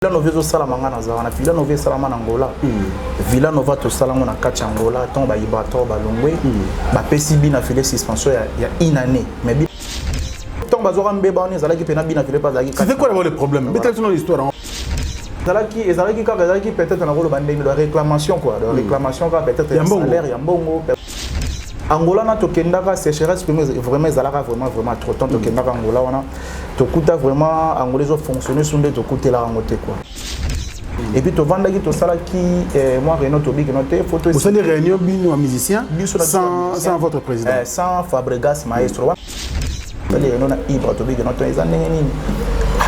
Villanova Salamanga Nazarana, Villanova Salamana Angola, Villanova to Salamona Kacha Angola, Tomba Ibato, Balongwe, PCB n'a fait des suspensions il y a une année. Mais Tomba Zoram Beba, on est allé qui pena bien fait pas d'ailleurs. C'était quoi le problème? Mettez-le dans l'histoire. Zalaki peut-être dans le bandé de réclamation quoi, de réclamation peut-être il y a un salaire, il y a un bon Angola na tokendaka sécheresse vraiment zalaka vraiment trop temps tokendaka Angola wana tokuta vraiment angolais ont fonctionné sur des tokuta la ngote quoi. Et puis to vandaki to salaki moi Renaud Tobi que noté photo. Vous avez des réunions bino musiciens sans votre président. Sans Fabregas maestro. Les réunions na Ibra Tobi que noté ezane nini.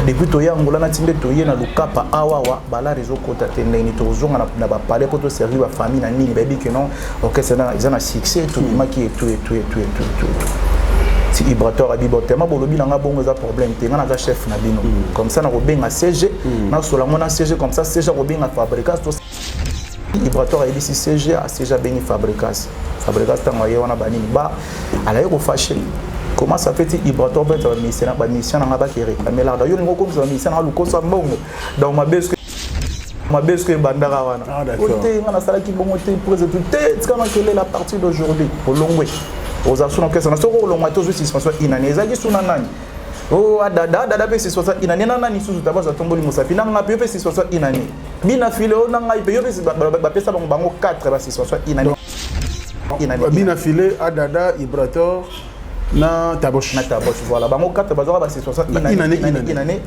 Depuis que Angola na timbe toye na lukapa awawa bala réseau kota tendeni to zonga na ba parler pour servir la famille na nini baby que non OK c'est dans ils ont succès tout maki et tout si Ibrator abi botema bolobi na bongo za problème te ngana za chef na bino comme ça na robenga CG na sola mona CG comme ça CG robenga Fabregas to Ibrator a dit si CG a CG beni Fabregas tango yona banini ba ala yo fâché. Comment ça fait Ibrator peut être mission na ba mission na ba qui réclamer là yo ngo comme ça mission na luko sa mbongo donc ma baisse que bandara wana oté ngana sala ki bongo te pose tout tête comment quelle est la partie d'aujourd'hui au longwe aux assurances que ça na soko longwa to zo suspension inaneza ki suna nani oh dada pe suspension inani na nani susu tabaza tomboli musapi na ngapi pe suspension inani bina file o na ngai pe yo pe ba pesa bango 4 ba suspension inani bina file adada Ibrator na tabosh voilà bango 4 bazora ba 60 inane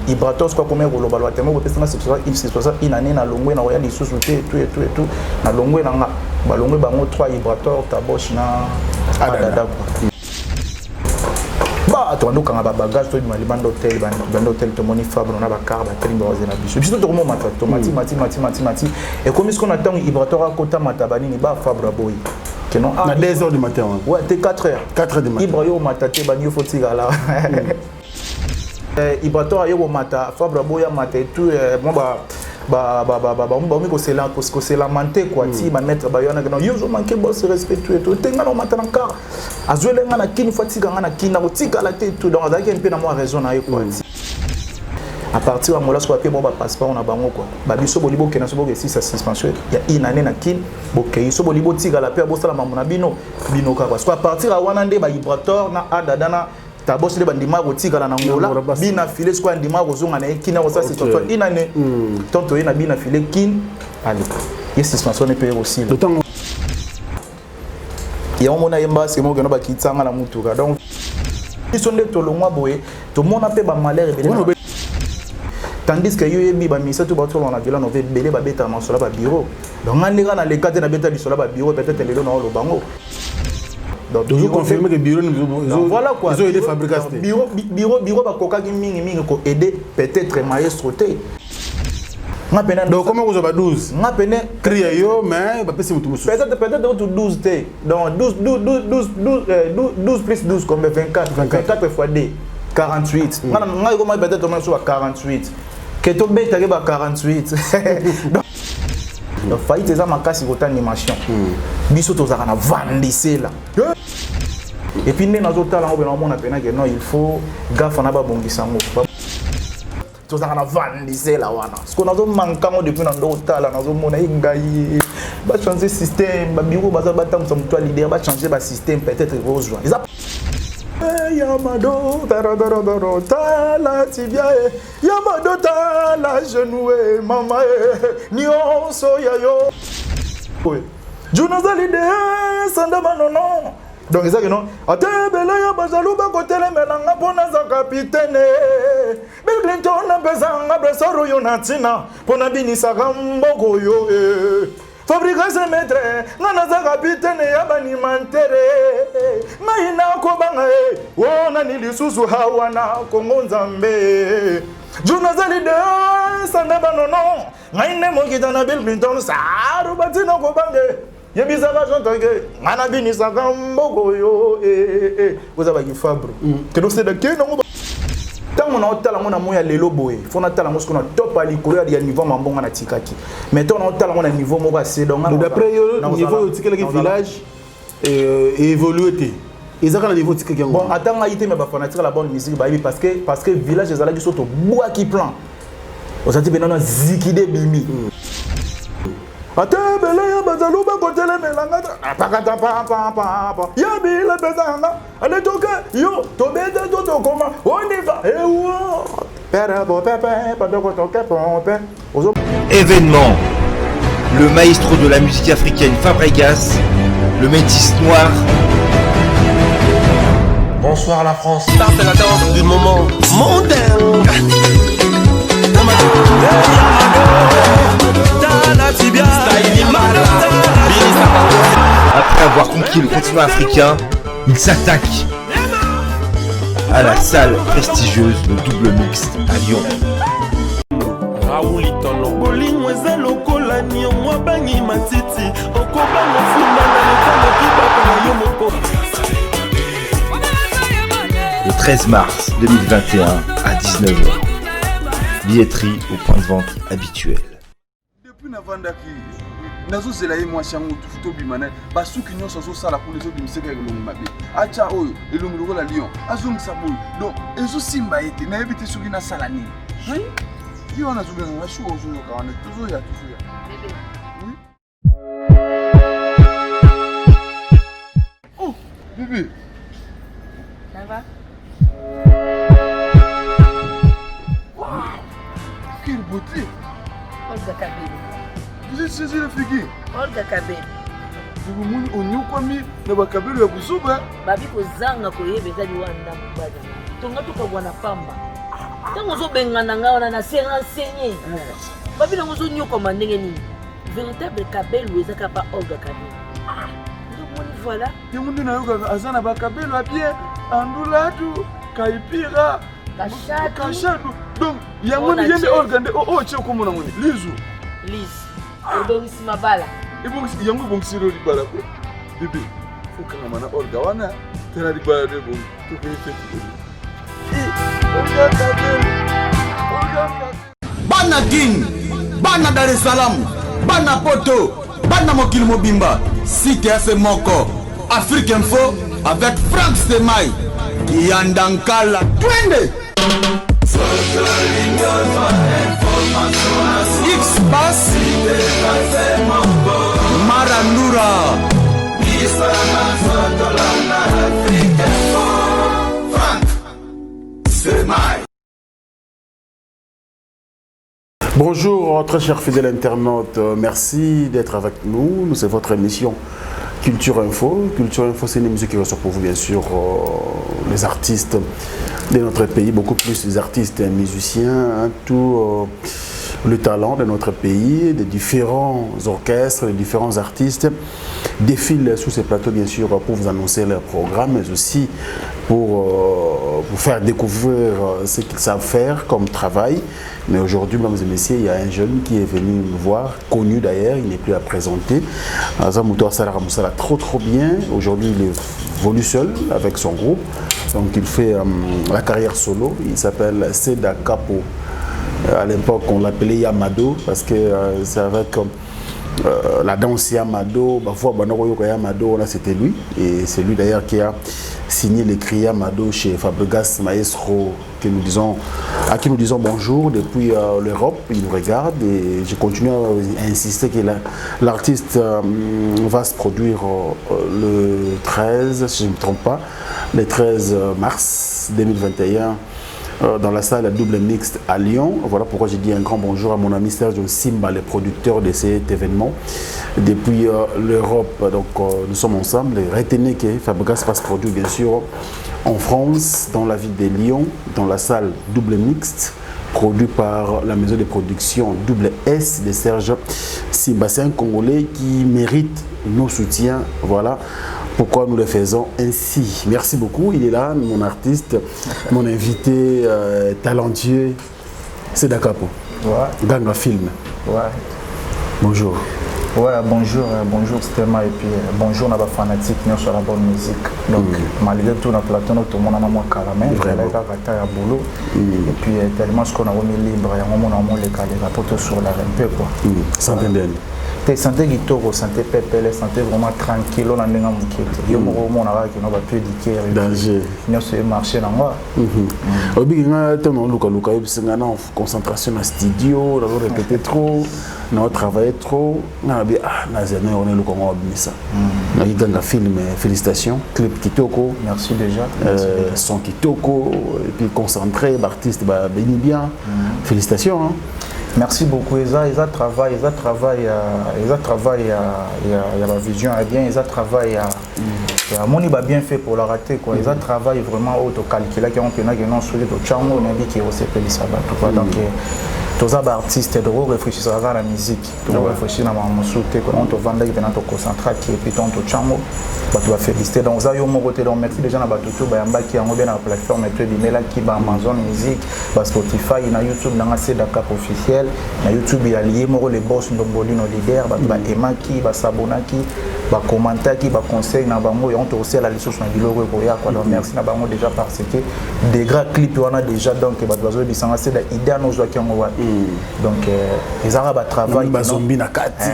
Ibrator quoi comme rolo balwa temo ko pesa na 60 inane na longwe na roya lisusu tout na longwe na nga balongwe bango 3 Ibrator tabosh na adada ba to ndo kanga ba bagage to di bando hotel to moni Fabre na ba car ba trimba na biso to mo mata to mati et comme ce qu'on attend Ibrator a kota matabani ni ba Fabre boy que non à 2h du matin ouais t'es 4h du matin Ibrayo matate banyo fotiga là Ibrator ayo mata Fabre boya mata tout bon ko c'est lamenté quoi ti ba mettre ba yona non yo zo manquer boss respect tout tenga no mata encore azwele ngana kini fotiga ngana kina ko tika la tête tout donc azaki un peu na moi raison na yo quoi à partir de là, ce qu'on a fait, bon, passeport, on a bango quoi. Babiso bolibo kena sobo que si ça suspension, il y a une année na kin, bokei so bolibo tiga la paix, bossa la mamuna bino ka parce qu'à partir à wanande ba Ibrator na adadana tabos le bandima ko tiga la nangola bina filé ce qu'on ndima ko zonga na kina ko ça c'est toi une année. Tonto na bina filé kin, allez. Il suspension ne peut aussi. Il y a un mona yemba c'est mo que no ba kitanga na mutuka. Donc ils sont les tolongwa boé, tout le monde a fait ba malheur et tandis que yo yebi ba misa tout bato on a Villanova belé ba beta ma sola ba bureau donc ngandika na le cadre na beta li sola ba bureau peut-être les na lo bango donc toujours confirmer que bureau voilà quoi ils ont aidé fabrication bureau ba koka ki mingi ko aider peut-être maestro te donc comment vous avez 12 ngapene crier yo mais ba pesi mutu musu peut-être 12 te donc 12 plus 12 comme 24 fois 2 48 ngana ko ma peut-être on soit 48 que to beta ke ba 48 donc faillite za makasi ko animation biso to za na vandise là et puis né nazo tala ngo on a pena que non il faut gafa na ba bongisa ngo to za na vandise là wana ce qu'on a manquant depuis na ndo tala nazo mona ingai ba changer système ba biro ba za ba tam som toi leader ba changer ba système peut-être rejoindre Yamado, taradoro, tala tibia, Yamado, tala genou, mama, nionso yayo. Junazalide, sandama non. Donc, ils disent non. Atebele ya bazaluba kotele melanga pona za capitaine. Bill Clinton na bezanga bresoro yonatina pona binisa gamboko yo. Fabrication maître, ngana za capitaine ya banimantere. Maina ko banga wona nilisusu hawana kongo nzambe. Junazali de sandaba nono. Ngaine mokita na Bill Clinton saru batina ko bange. Yebisa ka jontage ngana binisa gamboko yo vous avez Fabre. Que donc c'est de qui non tant on a tala mona moya lelo boy fona tala mo skona top ali koya ya niveau mambonga na tikaki mais tant on a tala mona niveau mo ba c'est donc d'après niveau au tikaki village et évolué ils ont un niveau tikaki bon attends a été mais ba fanatique la bonne musique ba parce que village ezala ki soto bois qui plan On s'est dit maintenant ziki de bimi. Atebele ya bazaluba kotele melanga apakata pa ya bila bezanga ale toke yo tobeta to koma oniva ewo pera bo pepe padoko toke pompe. Événement. Le maestro de la musique africaine Fabregas, le métis noir. Bonsoir la France. Ça c'est la danse du moment mondain. Après avoir conquis le continent africain, il s'attaque à la salle prestigieuse de double mixte à Lyon. Le 13 mars 2021 à 19h. Billetterie au point de vente habituel. Depuis Navandaki, nazo zelaye moi chango tufuto bimana basuki nyonso zo sala pour les autres bimiseka elongo mabe. Acha oyo elongo la Lyon. Azong saboy. Donc ezo simba ete na yebite suki na sala ni. Oui. Yo na zuga na shu ozo yo kawana toujours ya. Bébé. Oui. Oh, bébé. Ça va? Quelle beauté! Olga Kabel. Vous êtes saisi la figure? Olga Kabel. Vous m'avez dit que vous avez Kabel et vous avez Babi kozanga koyeba ezali wanda mbada. Tonga tukabwana pamba. Tango zo bengana ngaona na se renseigner. Babi nango zo nyoko mandenge nini. Véritable Kabel ou ezaka pa Olga Kabel. Ah, donc voilà. Tout le monde na yoga azana ba Kabel a bien andulatu kaipira. Kachadu. Donc, il y a un yende organe oh tche comme on a dit lizu. Liz. Odongisi mabala. Et bon il y a un bon siro di bala ko. Bébé, faut que na mana orga wana tena di bala de bon. To ke fait. Orga Kabel. Bana King, Bana Dar es Salaam, Bana Poto, Bana Mokil Mobimba, Site FM Moko, Afrique Info avec Frank Stemai, Yandankala, Twende. X-Bass, Marandura, Frank Stemai. Bonjour, très chers fidèles internautes, merci d'être avec nous. C'est votre émission Culture Info. Culture Info, c'est une émission qui reçoit pour vous, bien sûr, les artistes de notre pays, beaucoup plus les artistes et musiciens, tout le talent de notre pays, des différents orchestres, des différents artistes défilent sur ces plateaux, bien sûr, pour vous annoncer leurs programmes, mais aussi pour vous faire découvrir ce qu'ils savent faire comme travail. Mais aujourd'hui, mesdames et messieurs, il y a un jeune qui est venu nous voir, connu d'ailleurs, il n'est plus à présenter. Azamouto Salara Moussala trop bien. Aujourd'hui, il est venu seul avec son groupe. Donc il fait la carrière solo. Il s'appelle Seda Capo. À l'époque, on l'appelait Yamado parce que c'est avec la danse Yamado. Yamado, là c'était lui. Et c'est lui d'ailleurs qui a signé l'écrit Yamado chez Fabregas Maestro, à qui nous disons bonjour depuis l'Europe. Il nous regarde et je continue à insister que l'artiste va se produire le 13, si je ne me trompe pas, le 13 mars 2021 dans la salle double mixte à Lyon. Voilà pourquoi j'ai dit un grand bonjour à mon ami Sergio Simba, le producteur de cet événement depuis l'Europe. Donc nous sommes ensemble et retenez que Fabregas va se produire bien sûr en France, dans la ville de Lyon, dans la salle double mixte, produit par la maison de production Double S de Serge Simba. C'est un Congolais qui mérite nos soutiens. Voilà pourquoi nous le faisons ainsi. Merci beaucoup. Il est là, mon artiste, mon invité talentueux, Seda Capo. Ouais. Ganga Film. Ouais. Bonjour. Ouais, bonjour, bonjour Stéma et puis bonjour à la fanatique sur la bonne musique. Donc malgré tout, on a plateau, tout le monde a un calamé, à boulot. Et puis tellement ce qu'on a remis libre, et on a les rapports sur la RMP quoi. Santé d'elle. T'es santé guitare, santé pépé, santé vraiment tranquille, on a un mouquette. Yo mon a qui n'a pas pu dire danger. Nous sommes marché dans moi. Obi nga tellement luka c'est nga en concentration dans studio, on a répété trop, on a travaillé trop, on a bien na zéné on est luka on a bien ça. Na ganga film félicitations, clip kitoko. Merci déjà. Son kitoko et puis concentré, l'artiste bah béni bien. Félicitations hein. Merci beaucoup. Ils travaillent, il y a la vision est bien, ils travaillent, mon il va bien fait pour la rater quoi. Ils travaillent vraiment auto-calculé qui ont pu non sur le chango, on a dit qu'il y a aussi fait ça quoi. Donc tous les artistes de réfléchir à la musique, tu dois réfléchir à ma souté quand on te vend qui vient te concentrer et puis ton chango, tu vas féliciter. Donc ça y est mon côté donc merci déjà na batuto ba yamba qui en bien la plateforme et puis mais là qui ba Amazon Music, ba Spotify, na YouTube na ngase Dakar officiel, na YouTube il y a lié mo les boss ndombolino leader ba emaki ba sabonaki ba commenter qui ba conseil na bango et on te aussi la licence na biloko ko ya quoi. Donc merci na bango déjà parce que des grands clips on a déjà donc ba dozo di sanga c'est idée à nos joie qui on donc ils arabes travaillent ba zombie na kati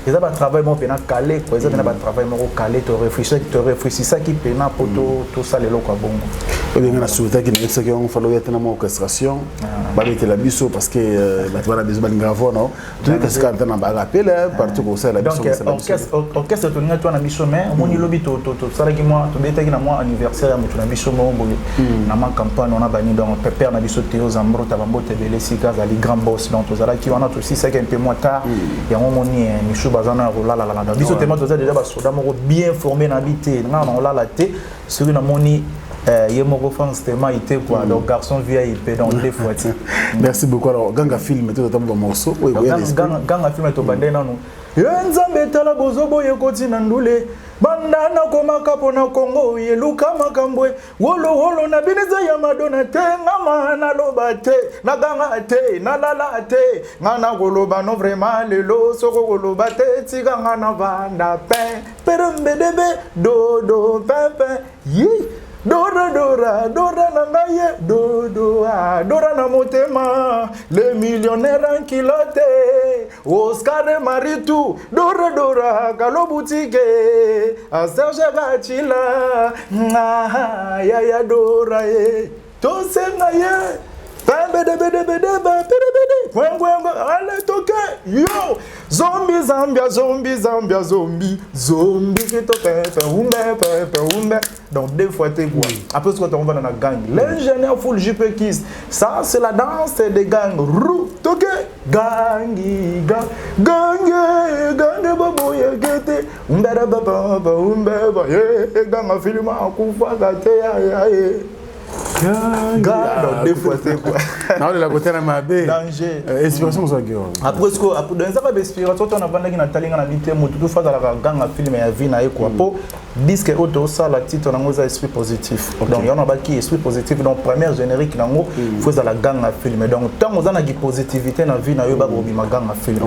ils ont un travail mon pénal calé quoi ils ont un travail mon calé te réfléchir ça qui pénal pour tout ça les locaux bon et bien la souhaiter que nous que on falloir être dans orchestration ba mettre la biso parce que la tu vas besoin de gravo non tout que ce quand on va rappeler partout comme ça la biso orchestre to nga to na biso mais mon lobby to ça qui moi to beta qui na moi anniversaire ya mutu na biso mo boye na ma campagne on a bani donc pépère na biso Théo Zambro tabambo tebele sika za les grands boss donc to ça qui on a aussi ça qui un peu moins tard ya mon moni michou bazana rola la biso tellement to ça déjà ba soda mo bien formé na habité nga on la la té sur na moni Yemoko France tellement été quoi donc garçon VIP donc des fois. Merci beaucoup alors ganga film tout le morceau oui ganga film to bandé nanu Nzambe tala bozobo yekoti na ndule bandana komaka pona Kongo yeluka makambwe wolo na bineza ya madona te ngama na loba te na ganga te na lala te ngana goloba no vraiment lelo soko goloba te tika ngana vanda pe perembedebe do pepe yi Dora na ngaye Dora na motema le millionnaire en kilote Oscar de Maritou Dora Galo boutique a Serge Gachila ya Dora to sengaye allez toquer yo zombie donc des fois t'es quoi après ce qu'on va dans la gang l'ingénieur full JP Kiss ça c'est la danse des gangs rou toquer gang babo yekete umbera baba gang film akufa gate ya Gars, des fois c'est quoi? Non, de la côté de ma baie. Danger. Inspiration, ça gueule. Après, dans ça, l'inspiration, on a vendu dans Tallinn, on a habité, tout face à la gang à film et à vie, et quoi. Pour disque auto, ça, la titre, on a un esprit positif. Donc, il y en a qui esprit positif. Donc, première générique, il faut la gang à film. Donc, tant qu'on a une positivité dans la vie, on a une gang à film.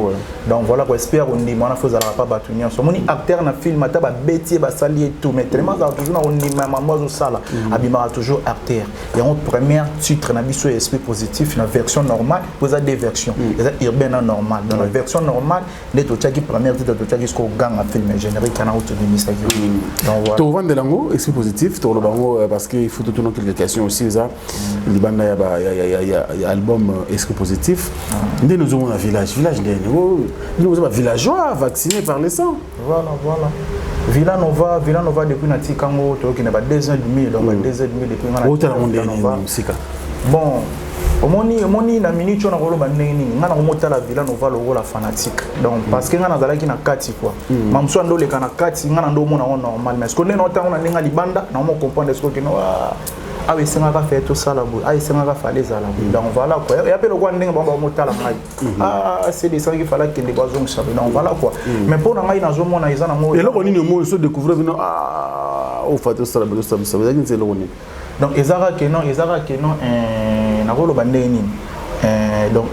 Donc, voilà, on espère qu'on dit, on a fait la pas battu. On est acteur dans le film, on a bêtier, on sali et tout. Mais tellement, toujours, on dit, maman, ça, on a toujours acteur. Il y a un premier titre dans l'esprit positif, dans la version normale, vous avez des versions. Il y a urbaine normale. Dans la version normale, les qui première titre de jusqu'au gang à film générique, il y a un autre ministère. Tu vends de l'angle, esprit positif, tu as parce qu'il faut tout le monde quelques questions aussi. Il y a album esprit positif. Nous avons un village, nous avons un villageois vacciné par les sangs. Voilà. Villanova depuis Nati Kango, qui n'a pas 2 ans et demi, donc 2 ans et demi depuis Villanova. Bon, au moni na minute on a rolo bandeni, ngana komota la Villanova logo la fanatique. Donc parce que ngana zalaki na kati quoi. Mamso ndo le kana kati ngana ndo mona normal mais ce qu'on est nota on a ninga libanda na on comprendre ce que no ah oui c'est ngaka fait tout ça là bout ah c'est ngaka fallait ça là donc voilà quoi et après le quoi ndenge bamba motala ngai ah c'est des ça qu'il fallait que les bazong ça donc voilà quoi mais pour ngai na zo mona izana mo et là on est mo se découvrir ah au fait ça là ça veut dire que c'est le on donc ezara que non na rolo bandeni Donc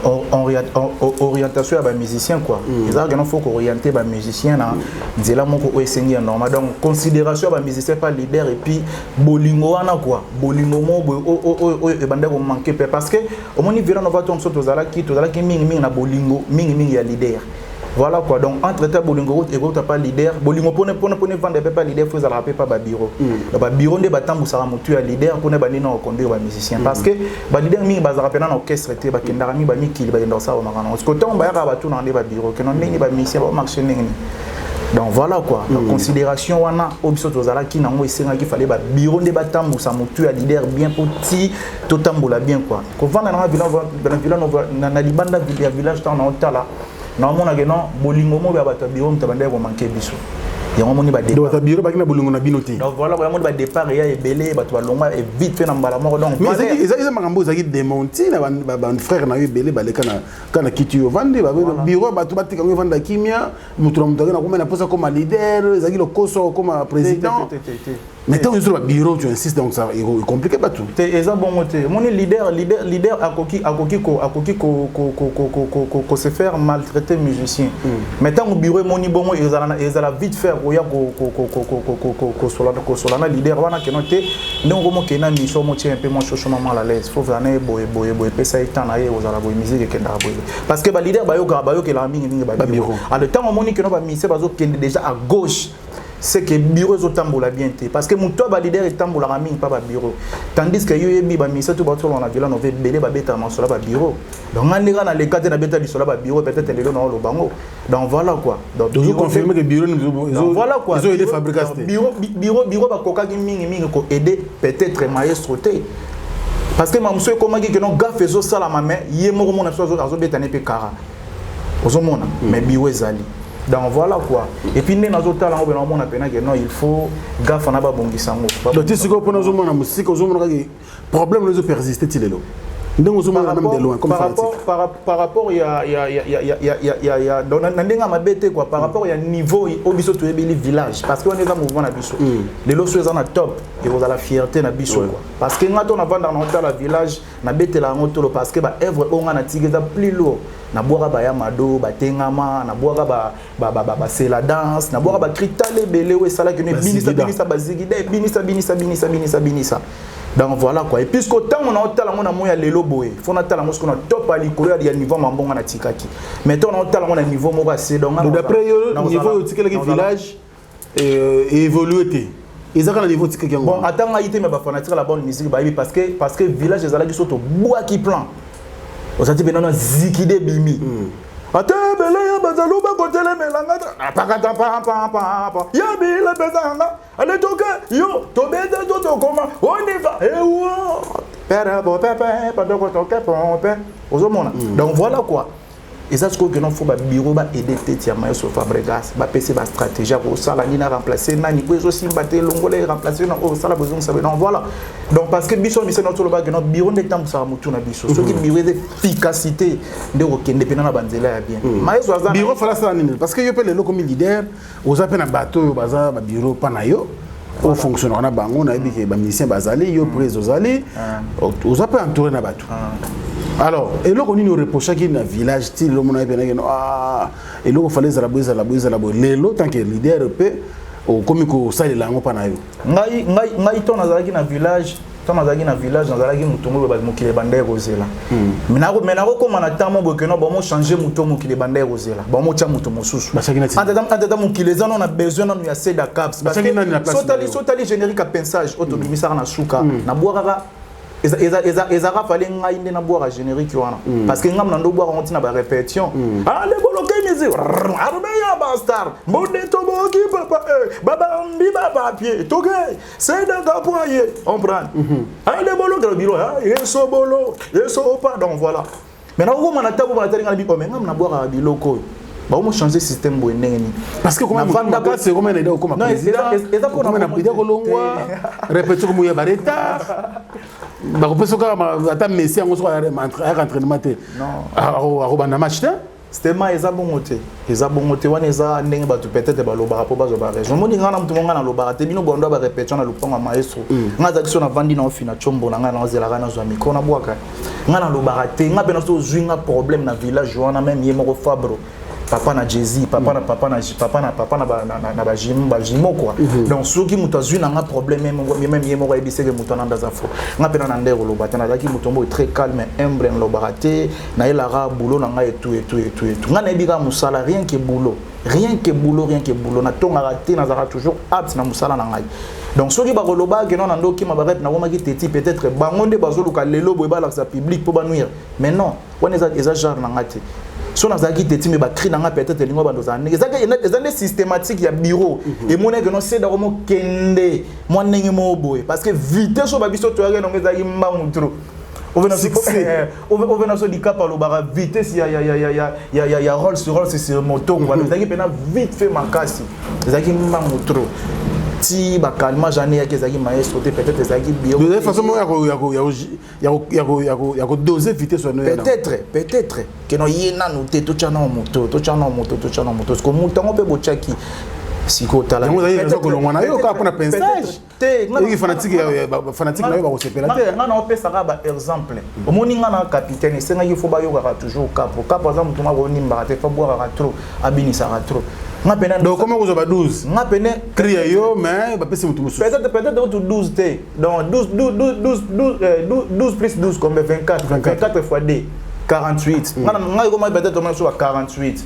orientation à ba musicien quoi. Ils ont faut orienter ba musicien là. Nzela moko osengi normal. Donc considération ba musicien pas leader et puis bolingo wana quoi. Bolingo mo e bande ko manquer parce que au moment niveau on va tomber sur tozala ki mingi na bolingo mingi ya leader. Voilà quoi. Donc entre ta bolingo et gota pas leader, bolingo pone vendre pas leader, faut ça pas ba bureau. Ba bureau de batambu sara mutu ya leader pone ba nino conduire ba musicien parce que ba leader mingi ba za pena na orchestre te ba kendara mi ba mi kili ba ndor sa ba makana. Parce que tant ba ya ba tout na ba bureau que non ni ba musicien ba marché ningi. Donc voilà quoi. Donc considération wana obiso tozala ki nango esenga ki fallait ba bureau de batambu sa mutu ya leader bien petit to tambola bien quoi. Ko vanda na village na libanda village tant na otala. Non, mon agent, bolingo mo ba bureau mtabande ko manquer biso. Ya moni ba donc ta bureau ba kina bolingo na binoti. Donc voilà, vraiment ba départ ya ebelé ba to longa et vite fait na mbala moko donc. Mais ils makambo zaki démenti na ba frère na ebelé ba le kana kitu yo vande ba bureau ba to batika ngo vanda kimia mutu na mutaka na kuma na posa comme leader, zaki le koso comme président. Mais tant que bureau tu insistes donc ça est compliqué pas tout. C'est ça bon moté. Mon leader à koki se faire maltraiter musicien. Mais tant au bureau moni bon ils allent vite faire oya ko solana leader wana que noté donc mo kena mission mo tient un peu mon chocho maman à l'aise. Faut venir boy pesa étant na ye aux ala boy musique que ndara boy. Parce que ba leader ba yo que la mingi ba bureau. À le temps on moni que no ba mission bazo kende déjà à gauche. C'est que bureau zo tambola bien té parce que muto ba leader tambola raming pas ba bureau tandis que yo yebi ba misa tout ba to na villa no ve belé ba beta ma sola ba bureau donc ngandeka na le cadre na beta li sola ba bureau peut-être le no lo bango donc voilà quoi donc toujours confirmer que bureau donc voilà quoi ils ont aidé fabrication bureau ba koka ki mingi ko aider peut-être maestro té parce que mamso e komaki que non gaffe zo sala ma main ye moko mona so zo beta ne pe kara ozo mona mais bureau ezali. Donc voilà quoi. Et puis nous avons talent on a peine que non il faut gaffe na ba bongisango. Donc tu sais que pour nous on a musique on a problème nous persister tilelo. Donc on a même de loin comme par rapport il y a dans ndenga mabete quoi par rapport il y a niveau au biso to ebeli village parce que on est dans mouvement na biso. Les lots sont na top et vous avez la fierté na biso quoi. Parce que ngato na vanda na la village na bete la ngotolo parce que ba œuvre on na tigeza plus lourd. Na boira ba ya mado ba tengama na boira ba c'est la danse na boira ba critale belé we sala que ne binisa bazigide binisa. Donc voilà quoi. Et puisque tant on a otala mona moya lelo boy, faut na tala mosco na top ali koya ya niveau mambonga na tikaki. Mais tant on a otala mona niveau mo ba c'est donc d'après niveau tikele village évolué. Ils ont un niveau tikaki. Bon, attends a été mais ba fanatique la bonne musique ba parce que village ezala ki soto bois qui plan. Osati benana zikide bimi. Atebele ya bazalo ba kotele melanga pakata pa ya bile bezanga ale toke yo to beza to koma on y va et wo pera bo pepe pa to toke pompe ozomona. Donc voilà quoi. Et ça, c'est que non faut ba bureau ba aider tete ya maestro Fabregas ba PC ba stratégie pour ça la nina remplacer nani pour aussi battre longolé remplacer non ça la besoin ça non voilà. Donc parce que biso mission notre ba que notre bureau de temps ça mutu na biso ce qui bureau d'efficacité de okende pena na banzela ya bien maestro azana bureau fala ça nini parce que yo pe le comme leader aux appels na bateau baza ba bureau pa na yo au fonctionnaire na bango na bi ke ba musicien bazali yo prise ozali aux appels entouré na bateau. Alors, et là, on a reproché qu'il y a un village, il y a et là, il fallait les lots tant que leader peut, comme il ça il a un panayo. Ngai ton azalaki na village, ton azalaki na village, azalaki mutongo ba mukile bandai rozela. Menako comme na tamo bokeno ba mo changer mutongo mukile bandai rozela. Ba mo tia mutongo susu. Anda mukile za on a besoin na ya seda caps parce que sotali générique à pensage autobimisa na suka na boiraka ezara fallait ngainde na boire générique wana parce que ngam na ndo boire on tina ba répétition allez boloke musique arme ya bastard monde to boki papa baba mbi baba pied toke c'est dans capoyer on prend allez boloke le bureau yeso bolo yeso pas donc voilà maintenant on na tabo na talinga bi ko ngam na boire biloko ba on changer système bo ndengeni parce que comment vanda ka c'est comment aider comme président comment na président kolongwa répétition comme ya bareta ba ko peso ka ata messi ngo so ya entraînement te non a robana match Stéma eza bongote. Eza bongote wana eza ndenge batu peut-être baloba po bazo ba raison. Moni ngana mutu ngana loba te bino bondo ba répétition na lupango maestro. Ngaza kiso na vandi na ofina chombo na ngana ozela kana zo miko na bwaka. Ngana loba te nga bena so zwinga problème na village wana même yemo Fabro. Papa na Jay-Z, papa na bajimo quoi. Donc ceux qui mutu zwina nga problème même yemo ba ebiseke mutu na ndaza fo. Nga pena na ndero loba te na zaki mutombo très calme humble loba te na elara boulot na nga et tout. Nga na ebika musala rien que boulot. Rien que boulot. Na tonga raté na zara toujours apte na musala na ngai. Donc ceux qui ba koloba que non ando ki mabarep na woma ki teti peut-être bangonde bazoluka lelo boyeba la public pour banuire. Mais non, on eza genre na ngati. So na zaki teti me ba cri na nga peut-être lingo bandoza. Ezande systématique ya bureau et mon que non c'est da komo kende moi ndenge mo boy parce que vitesse so ba biso to ya nonga zaki mbangu trop. On veut so di capa lo bara vitesse ya Rolls sur moto on va zaki pena vite fait makasi. Zaki mbangu trop. Si ba calma jane ya kezaki maestro te peut-être ezaki bio de toute façon ya ko doser vitesse no peut-être que no yena no te to chana moto parce que moto ngo pe bochaki siko tala peut-être que l'on a yo ka pona pensage te ngi fanatique na yo ba ko sepela te nga na opesa ba exemple omoni nga na capitaine senga il faut ba yo ka toujours cap par exemple tuma ko nimba te fa boire trop abinisa trop. Donc comment vous avez 12 nga pene crier yo mais ba pesi mutu musu peut-être autour 12 t donc 12 plus 12 comme 24 fois 2 48 nga comment peut-être on soit 48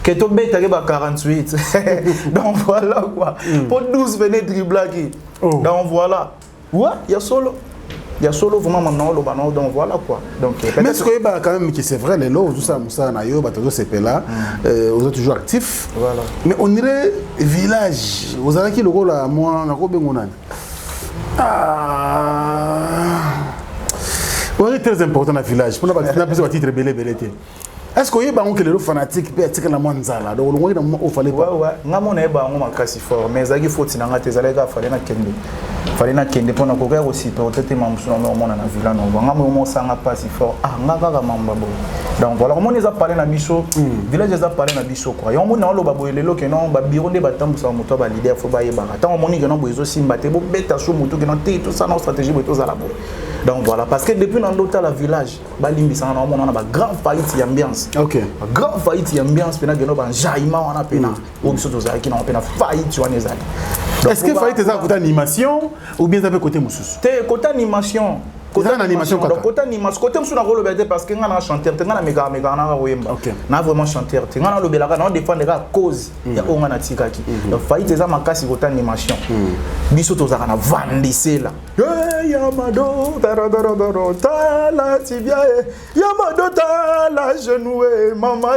que to beta ke ba 48 donc voilà quoi pour 12 venez dribbler qui donc voilà ouais il y a solo vraiment maintenant le ballon donc voilà quoi donc mais est-ce que bah quand même que c'est vrai les lots tout ça na yo bato c'est là vous êtes toujours actifs voilà mais on irait village vous avez qui le rôle à moi na ko bengonani on est très important dans village pour na besoin titre belé est-ce que yeba on que les fanatiques peut être la manzala donc on il fallait pas ouais nga mona eba ngo makasi fort mais zaki faut na ngate zaleka fallait na kende pona ko gero aussi peut-être mamsu na mona na villa no nga mo sanga pas si fort nga kaka mamba bo donc voilà comment les a parlé na biso village les a parlé na biso quoi yo mona lo ba boyelelo ke non ba biro nde batambusa moto ba leader faut ba yeba tant moni ke non boyezo simba te bo beta so moto ke non te tout ça na stratégie boyezo za la bo donc voilà parce que depuis dans l'hôtel la village ba limbisa na mona na ba grand faillite ambiance OK grand faillite ambiance pena ke no ba jaima wana pena o biso to za ki na pena faillite wana ezali. Est-ce que faillite ça côté animation ou bien ça peut côté mususu te côté animation côté animation côté animation côté mususu na rolo bete parce que nga na chanteur te nga na mega na oyemba na vraiment chanteur te nga na lobelaka na défendre la cause ya onga na tikaki donc faillite ça makasi côté animation biso to za na vandisela Yamado taradoro tala tibia Yamado tala genou mama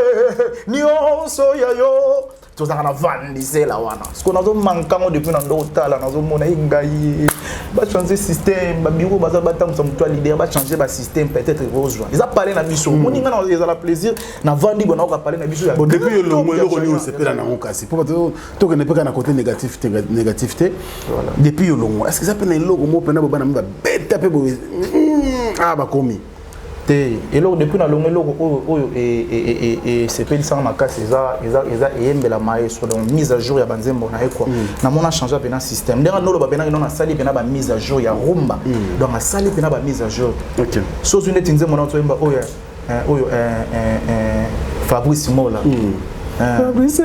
nyonso yayo tout ça na vandisé la wana ce qu'on a manquant depuis dans l'hôtel na zo mona ingai ba changer système ba bureau ba za batam som toi leader ba changer ba système peut-être rejoindre ils a parlé na biso moni nga na ils a la plaisir na vandi bona ka parler na biso depuis le mois le roni c'est pas na ngokasi pour to que ne pas na côté négativité voilà depuis le mois est-ce que ça peut na logo mo pena ba na ba beta pe bo ba komi et alors depuis na longue logo et c'est pas ça makasi eza yembe la maestro donc mise à jour ya banzembo na quoi na mona changer pena système ndenge no lo ba pena no na sali pena ba mise à jour ya rumba donc na sali pena ba mise à jour OK so une tinze mona to yemba Fabrice Mola Fabrice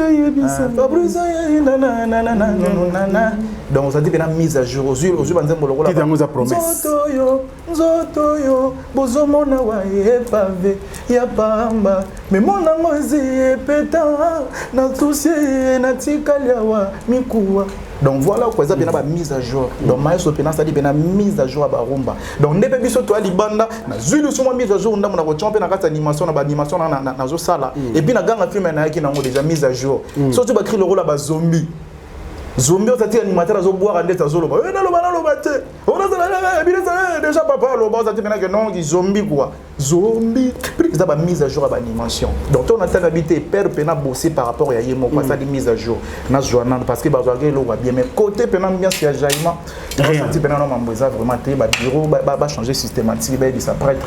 donc ça dit bien mise à jour aux yeux banzembo lokola qui dans sa promesse nzoto yo bozomona wa epave ya pamba mais mona ngozi epeta na soucier na tikaliawa mikuwa donc voilà quoi ça bien ba mise à jour donc maestro pena ça dit bien mise à jour ba rumba donc ndebe biso to alibanda na zulu sur mise à jour ndamu na ko champion na kata animation na ba animation na zo sala et puis na ganga film na yaki nango déjà mise à jour surtout ba créer le rôle ba zombie on s'attire animateur à boire à l'être à zolo on a le te on a déjà papa le boss a dit que non zombie quoi zombie ça va mise à jour à l'animation donc on a tant habité père pena bosser par rapport à yemo quoi ça des mise à jour na journal parce que bazwage lo va bien mais côté pena bien si à jaillement rien petit pena non mamboza vraiment té ba bureau ba changer systématique ba ça prêtre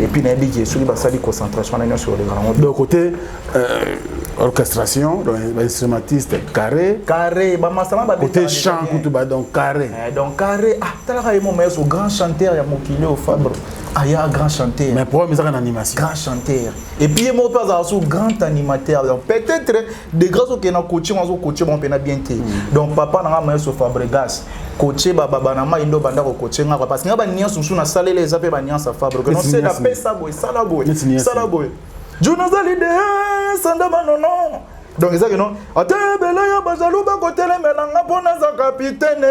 et puis na dit que sur ba ça di concentration na sur les grands de côté orchestration donc instrumentiste carré ba masama ba côté chant tout ba donc carré tala yemo mais au grand chanteur ya mokile au Fabre il y a un grand chanteur. Mais pour moi, c'est une animation. Grand chanteur. Et puis, moi, pas un grand animateur. Donc, peut-être, des grâces au coach, on coach, on peut bien te. Donc, papa n'a pas sur Fabregas. Coaché, baba, nama, indo, banda, coaché, parce qu'il y a des nians sur la salle, les appels, des nians à Fabregas. Non, c'est la paix, ça, boy, ça, la boy. Ça, la boy. Jonathan Lidé, Sandaba, non. Donc ça que non atebela ya bazaluba kotele melanga pona za capitaine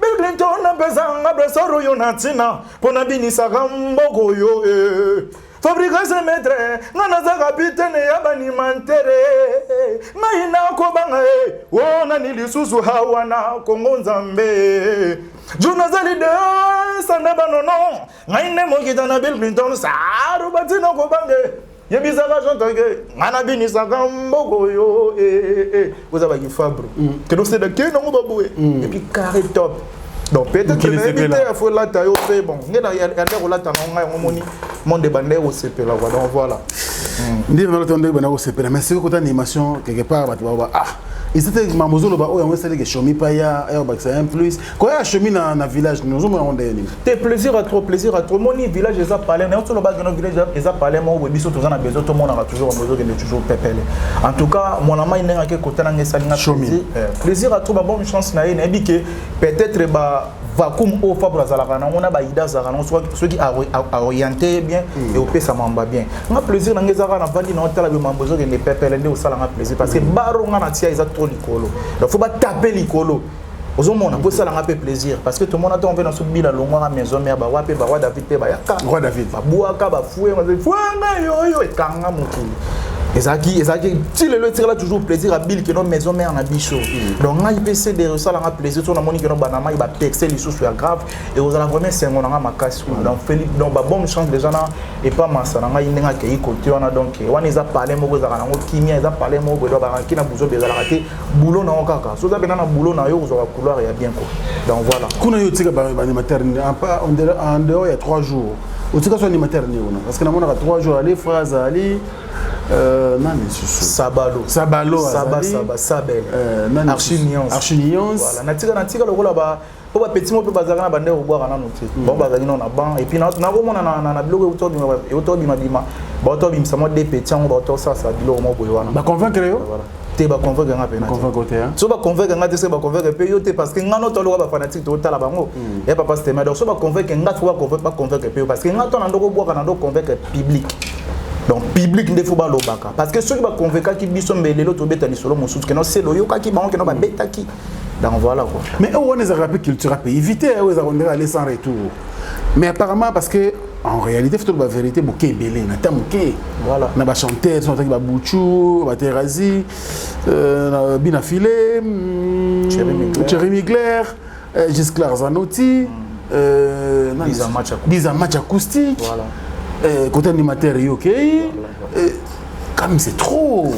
Bill Clinton na bezanga bresoro yonatina pona binisa gamboko yo fabrication maître ngana za capitaine ya banimantere maina ko banga wona nilisusu hawana kongo nzambe Jonathan de Sandaba non ngaine mokita na Bill Clinton saru batina ko bange Yebizaka chantage, manabini sakamboko yo vous avez qui Fabre. Que nous c'est de qui non baboué et puis carré top. Donc peut-être que l'invité il faut la taille au fait bon. Il y a des là on moni mon débandé au CP là donc voilà. Ndi na tonde bana au CP mais c'est côté animation quelque part ah ils étaient mamozolo ba oyo c'est que chomi pa ya c'est un plus quand ya chomi na village nous on est te plaisir à trop moni village les a parlé mais on le bas dans village les a parlé moi oui biso tous en a besoin tout le monde a toujours besoin de toujours pépele en tout cas mon ama il n'est que côté na ngesalinga plaisir à trop bonne chance na ye na bi que peut-être ba vacuum au Fabre Zalakana on a ba ida Zalakana ceux qui orienté bien et au pesa mamba bien on a plaisir na ngezaka na vandi na hôtel be mambozo que ne pépele nde au sala nga plaisir parce que baro nga na tia ils a trop likolo donc faut pas taper likolo aux hommes on a ça un peu plaisir parce que tout le monde attend on vient dans ce bila longo à maison mère ba wape ba roi David pe ba yaka roi David ba buaka ba foué na yo et kanga mukili ezaki si le tire là toujours plaisir à Bill que nos maison mère na bicho donc on a IPC de ça un plaisir sur la moni que nos banama il va texter les choses grave et aux ala vraiment c'est on a makasi donc Philippe donc ba bonne chance déjà na et pas massa na ngai ndinga ke côté on a donc on les a parlé moko za na kimia ils a parlé moko do ba ki na buzo bezala raté boulot na okaka so za bena na boulot na yo zo ka couloir ya bien quoi donc voilà kuna yo tika ba animateur en dehors il y a 3 jours au tika so animateur ni on parce que na mona 3 jours aller phrase ali Sabalo Sabel Archinions voilà natika lokola ba po ba petit mo pe bazaka na bande oboaka na noté bon bazali non na ban et puis na komona na biloko otobi mabima ba otobi msamo de petit on ba oto ça biloko mo boyo wana ba convaincre yo te ba convaincre nga pe na convaincre hein so ba convaincre nga te se ba convaincre pe yo te parce que nga no to lo ba fanatique to tala bango et papa c'était mais donc so ba convaincre nga to ba convaincre pe parce que nga to na ndoko boaka na ndoko convaincre public. Donc public ne faut pas le baka parce que ceux qui va convaincre qui biso mbelelo to beta ni solo mosusu que non c'est loyo ka ki ba on que non ba beta ki donc voilà quoi mais on est rappelé culture peut éviter aux arrondir aller sans retour mais apparemment parce que en réalité faut la vérité bouquet belé na tamuke voilà na ba chanter sont qui ba bouchou ba terazi na bina filé Thierry Migler Gisclar Zanotti Biza match acoustique voilà côté animateur ok comme c'est trop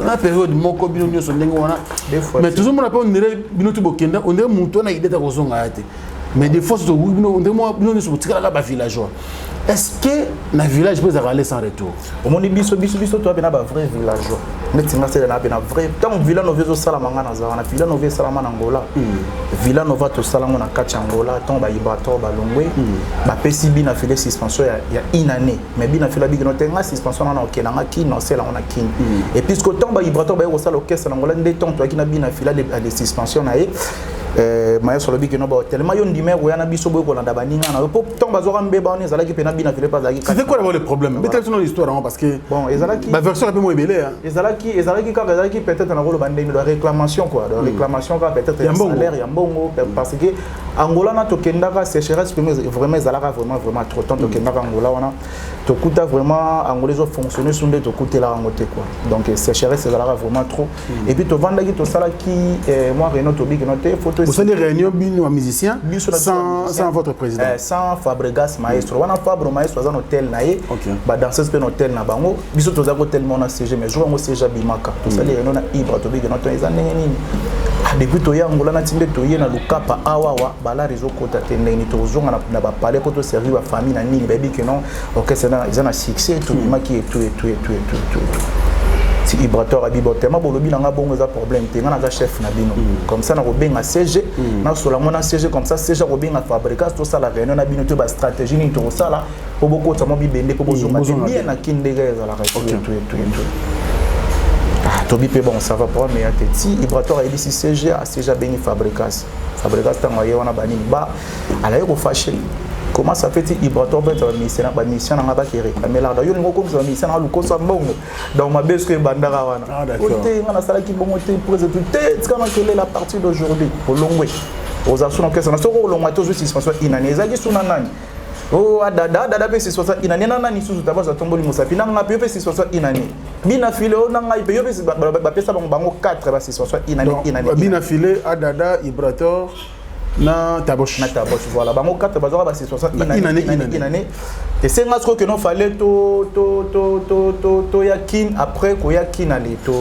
la période mon cobino nyo sondengo wana mais toujours mon appel on dirait bino to bokenda on dirait muto na ideta ko zonga ate mais des fois on dirait moi bino so tika la ba villageois est-ce que na village peut aller sans retour au monde biso toi bena ba vrai villageois netinga c'est na bena vrai tant villa no vezo sala manga na za na villa no vezo sala na Angola villa no va to sala na kacha Angola tant ba ibato ba longwe ba pesi bina fait suspension ya une année mais bina fait la big no tenga suspension na okena nga ki no sala na kin et puisque tant ba ibato ba ko sala orchestre na Angola ndé tant toi ki na bina fait la suspension na e maya sur le big no ba tellement yo ndime ko yana biso boy ko landa baninga na po tant ba zo rambe ba on zala ki pena bina fait pas zaki c'était quoi le problème mais quelle est l'histoire parce que bon ezalaki ba version un peu moins belé hein ezalaki peut-être na rolo bande de réclamation quoi de réclamation quoi peut-être un salaire ya mbongo parce que Angola na tokendaka sécheresse vraiment ezalaka vraiment trop temps tokendaka Angola wana tokuta vraiment Angola zo fonctionner sunde tokutela yango te quoi donc sécheresse ezalaka vraiment trop et puis tovandaki tosala ki moi Renaud Tobi que noté photo vous avez des réunions bino musiciens sans votre président sans Fabregas maestro wana Fabre maestro dans hôtel naé ba danseuse pe hôtel na bango biso tozako tellement na CG mais jour ngo CG bimaka tosali réunion na Ibra Tobi que noté ezane nini depuis toya Angola na tinde toye na lukapa awawa bala réseau kota tendeni tozonga na ba parler pour to servir ba famille na nini baby que non OK c'est ils ont un succès tout bimaki et tout si Ibrator abibo tellement bolobi na nga bongo za problème te nga na chef na bino comme ça na robenga CG na sola mona CG comme ça CG robenga Fabricas to ça la réunion na bino to ba stratégie ni to ça là pour beaucoup de mo bibende pour bozonga bien na kindega za la tout Tobi pe bon ça va pas mais ateti Ibrator a dit si CG a CG béni Fabricas tango wana banini ba ala yo fâché comment ça fait Ibrator peut être mission na ba ki réclamer là yo ngo comme ça mission na luko sa mbongo donc ma besoin que bandara wana côté ngana sala ki bongo te présente tête quand quelle est la partie d'aujourd'hui au longwe aux assurances que ça na soko longwa to juste suspension inaneza ki suna nani oh dada pe 60 inane nana ni susu tabaza tomboli musapi nanga pe 60 inane bina file o nanga pe yo pe ba pesa bango 4 ba 60 inane bina file adada Ibrator na tabosh voilà bango 4 bazora ba 60 inane et c'est ngasco que non fallait to yakin après ko yakin ali to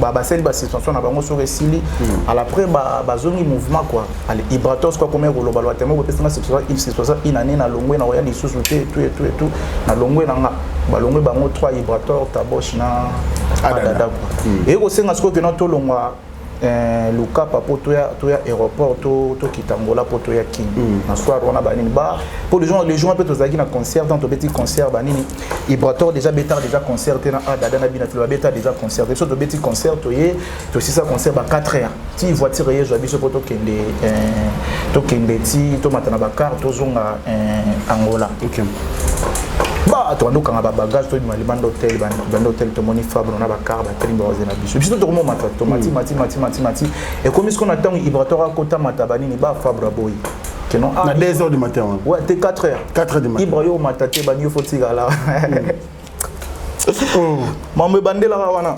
ba sel ba 60 na bango sur esili à l'après ba zone mouvement quoi ali Ibrator quoi comme ko lo tellement ko pesa 60 inane na longwe na ya lisusu tout na longwe na nga ba longwe bango 3 Ibrator tabosh na adada quoi et ko c'est ngasco que non to longwa Luka papo toya aéroport to kitangola po toya king na soir on a banini ba pour les gens peut tozaki na concert dans to petit concert banini Ibrator déjà concert na adada na bina filo beta déjà concert so to petit concert toye to si ça concert ba 4 heures ti voiture ye jo biso po to kende ti to matana ba car to zonga Angola bah tu vas quand bagage toi du bando hôtel to moni Fabre on a ba car ba teli baza na biso biso to comment mata to mati et comme ce qu'on attend Ibrator à kota matabani ni ba Fabre boy que non à 2h du matin ouais t'es 4h du matin Ibrayo matate ba nyo fotiga là mambe bandela wana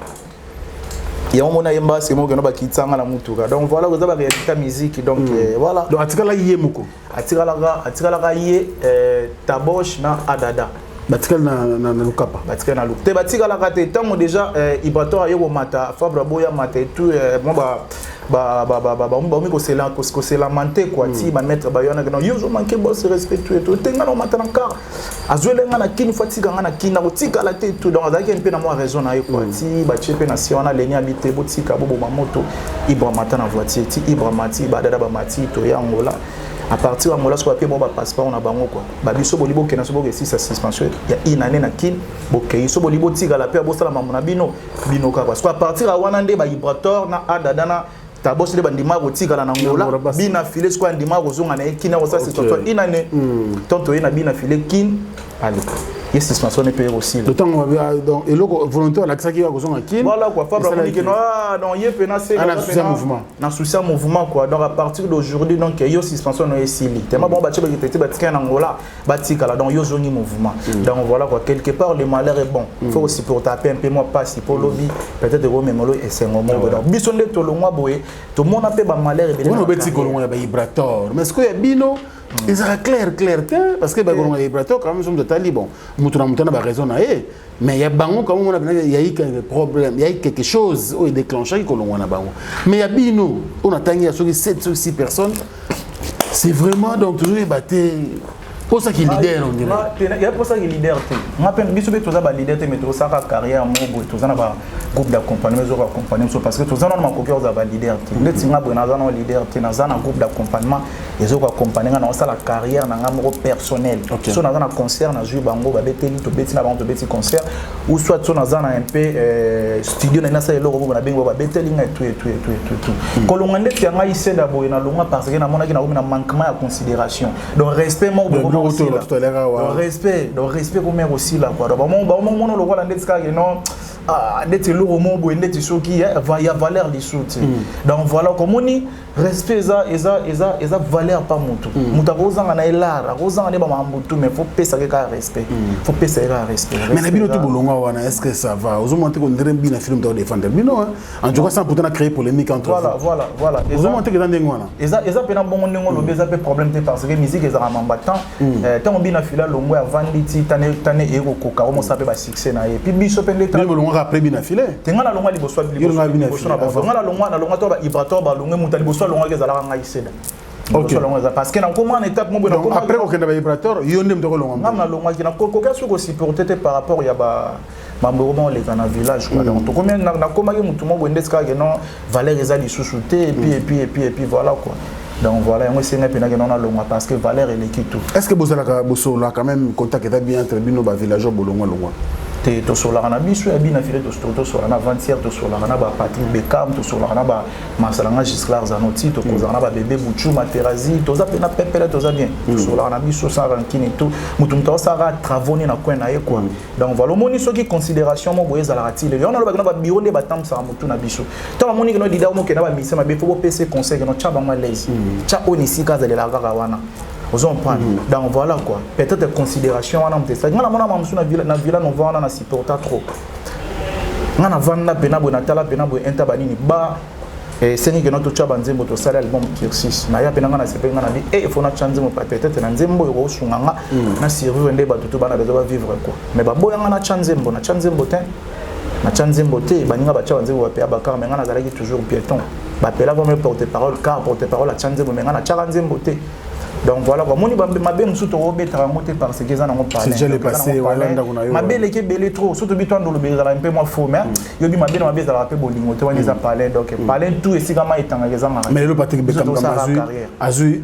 ya mona yemba c'est mo que no ba kitanga na mutuka donc voilà vous avez réalité musique donc voilà donc atikala yé muko atikala yé tabosh na adada batikala na lukapa batikala na lukapa te batikala kate tango déjà Ibrator ayo mata Fabre boya mata tout mo ba ko se lamenter quoi ti ba mettre ba yona non yo zo manquer boss respect tout tenga no mata encore azuelenga na kini fatika ngana kina kotika la te tout donc azaki un peu na moi raison na yo quoi ti ba chepe na si on a leni habité botika bobo mamoto Ibra mata na voiture ti Ibra mati ba dada ba mati to ya Angola à partir de Angola soit bon ba passeport on a bango quoi ba biso bolibo kena so boke 6 à suspension ya inane na kin boke so bolibo tika la pe bo sala mamuna bino ka parce que à partir à wana nde ba Ibrator na adada na tabosi le bandima botika la Angola bina filer soit ndima kozonga na kina ko ça c'est toi inane tonto ina bina filer kin allez il y a suspension n'est payé aussi le temps donc et le volontaire l'accès qui va kozonga kin voilà quoi Fabre dit que non il y a penacé na souci mouvement quoi donc à partir d'aujourd'hui donc il y a suspension no esili tellement bon bache ba tika na Angola batika la donc yo zongi mouvement donc voilà quoi quelque part le malheur est bon faut aussi pour taper un peu moi passe pour lobby peut-être de memolo et c'est un moment donc bisonde to longwa boye tout le monde a fait ba malheur et on obeti kolongwa ba Ibrator mais est-ce que ya bino il sera clair parce que ba Ibrator quand même de tali bon mutuna ba raison na mais il y a bango quand on a il y a eu un problème il y a eu quelque chose au déclenché que l'on a bango mais il y a bino on a tangi à 7 ou 6 personnes c'est vraiment donc toujours batté pour ça qu'il leader on dirait il y a pour ça qu'il leader moi peine biso beto za ba leader te metro ça carrière mo bo to za na ba groupe d'accompagnement zo accompagner parce que to za na ma ko za ba leader te le tinga bo na za na leader te na za na groupe d'accompagnement et zo accompagner na ça la carrière na ngamo personnel so na za na concert na jouer bango ba beteli to beti na bango to beti concert ou soit so na za na un peu studio na ça eloko bo na bengo ba beteli nga tout kolonga ndeti nga iseda bo na longa parce que na mona ki na manquement à considération donc respect mo tout à l'heure respect comme aussi là quoi donc bon le voilà ndetska non ndeti loro mobo ndeti soki ya valeur lisuti donc voilà comme on dit respect eza valeur pas mutu mutu akozanga na elara akozanga ne ba mambutu mais faut pesa ka respect faut pesa ka respect mais na bino to bolonga wana est-ce que ça va ozo monter ko ndere bina film de défendre bino en tout cas ça pourtant créer polémique entre voilà ozo monter que dans ndengwana eza pena bongo ndenge lo beza pe problème te parce que musique eza mambatan tant bina fila longo ya vanditi tane eko koka o mo sape ba succès na ye puis biso pende tant bolonga après bina file tenga na longo liboso na longo to ba ibrato ba longo muta liboso longo ke zala nga iseda OK parce que na comment en étape mo bona après ko kenda ba vibrateur yonde mtoko longo na longo ki na koka soko supporter par rapport ya ba mambo les dans village quoi donc to combien na koma ke mutu mo bwende ska ke non valeur eza lisusu te et puis voilà quoi donc voilà moi c'est ngapena ke non na longo parce que valeur elle est tout est-ce que bozala bosola quand même contact est bien entre bino ba villageois bolongo to sola na biso ya bina file to sola na ventière to sola na ba Patrick Beckham to sola na ba Masalanga Gisclar Zanotti to kozana ba bébé Bouchou Materazzi to za pena pepele to za bien to sola na biso sa rankini to mutu mto sa ra travaux na coin na ye quoi donc voilà moni soki considération mo boyeza la ratile yo na lo ba bureau de batam sa mutu na biso to ba moni ke no dida mo ke na ba mise ma be fo PC conseil ke no cha ba ma lezi cha onisi kaza de la gara wana on prend donc voilà quoi peut-être considération on a peut ça ngana mona mamsu na villa no vana na supporter trop ngana vanda pena bo natala pena bo entabani ni ba sengi que notre chaba nzembo to sala album Kirsis na ya pena ngana sepe ngana bi faut na chanze mo peut-être na nzembo yo sunganga na survivre ndé ba tutu bana bezo ba vivre quoi mais ba boya ngana chanze mbo na chanze mbo te na chanze mbo te baninga ba chawa nzembo ba pe abakar mais ngana zalaki toujours piéton ba pela comme porte-parole car porte-parole la chanze mbo mais ngana chawa nzembo te donc voilà quoi moni mabe musu to obeta ngote parce que ça n'ont pas c'est déjà le passé Hollanda kuna yo mabe leke belé trop surtout bi tondo lobeza un peu moins faux mais yo bi mabe mabe za rapé bolingo te wani za parler donc parler tout et si kama itanga za ngara mais le Patrick Beckham azu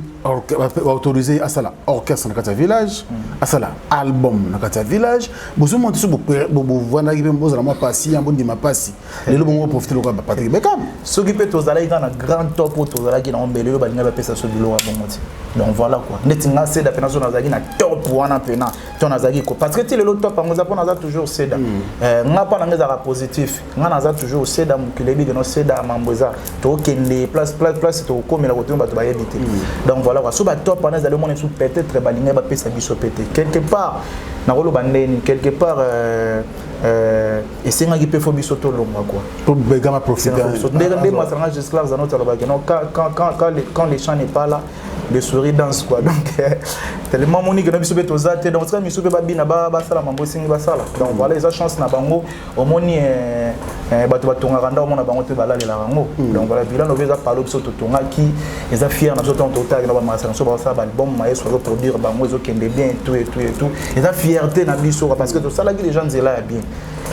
autorisé à sala orchestre na kata village à sala album na kata village bozo monter sur bo vanda ki mboza na moi passi en bondi ma passi le bon profiter le Patrick Beckham ce qui peut to zala na grand top to zala ki na ombele yo ba linga ba pesa so bilo wa bomoti donc voilà quoi netinga seda pena so nazaki na top wana pena to nazaki ko parce que ti le top ngoza pona za toujours seda nga pa na ngeza positif nga naza toujours seda mukilebi de no seda mamboza to kende place to komela ko tumba to ba yebite donc voilà quoi so ba top wana za le monde sous peut-être ba linga ba pesa biso pété quelque part na rolo bandeni quelque part et c'est un qui peut faire biso to longa quoi pour Beckham profiter ndé Masalanga Gisclar Zanotti alors quand les chants n'est pas là le sourire danse quoi donc tellement moni que na biso beto zate donc ça miso pe ba bina ba sala mambo singi ba sala donc voilà les chance na bango au moni bato batonga randa au mona bango te balale la rango donc voilà bilan no veza parler biso to tonga ki eza fier na biso to total na ba masala so ba sa ba album maestro so produire bango ezo kende bien tout eza fierté na biso parce que to sala ki les gens zela bien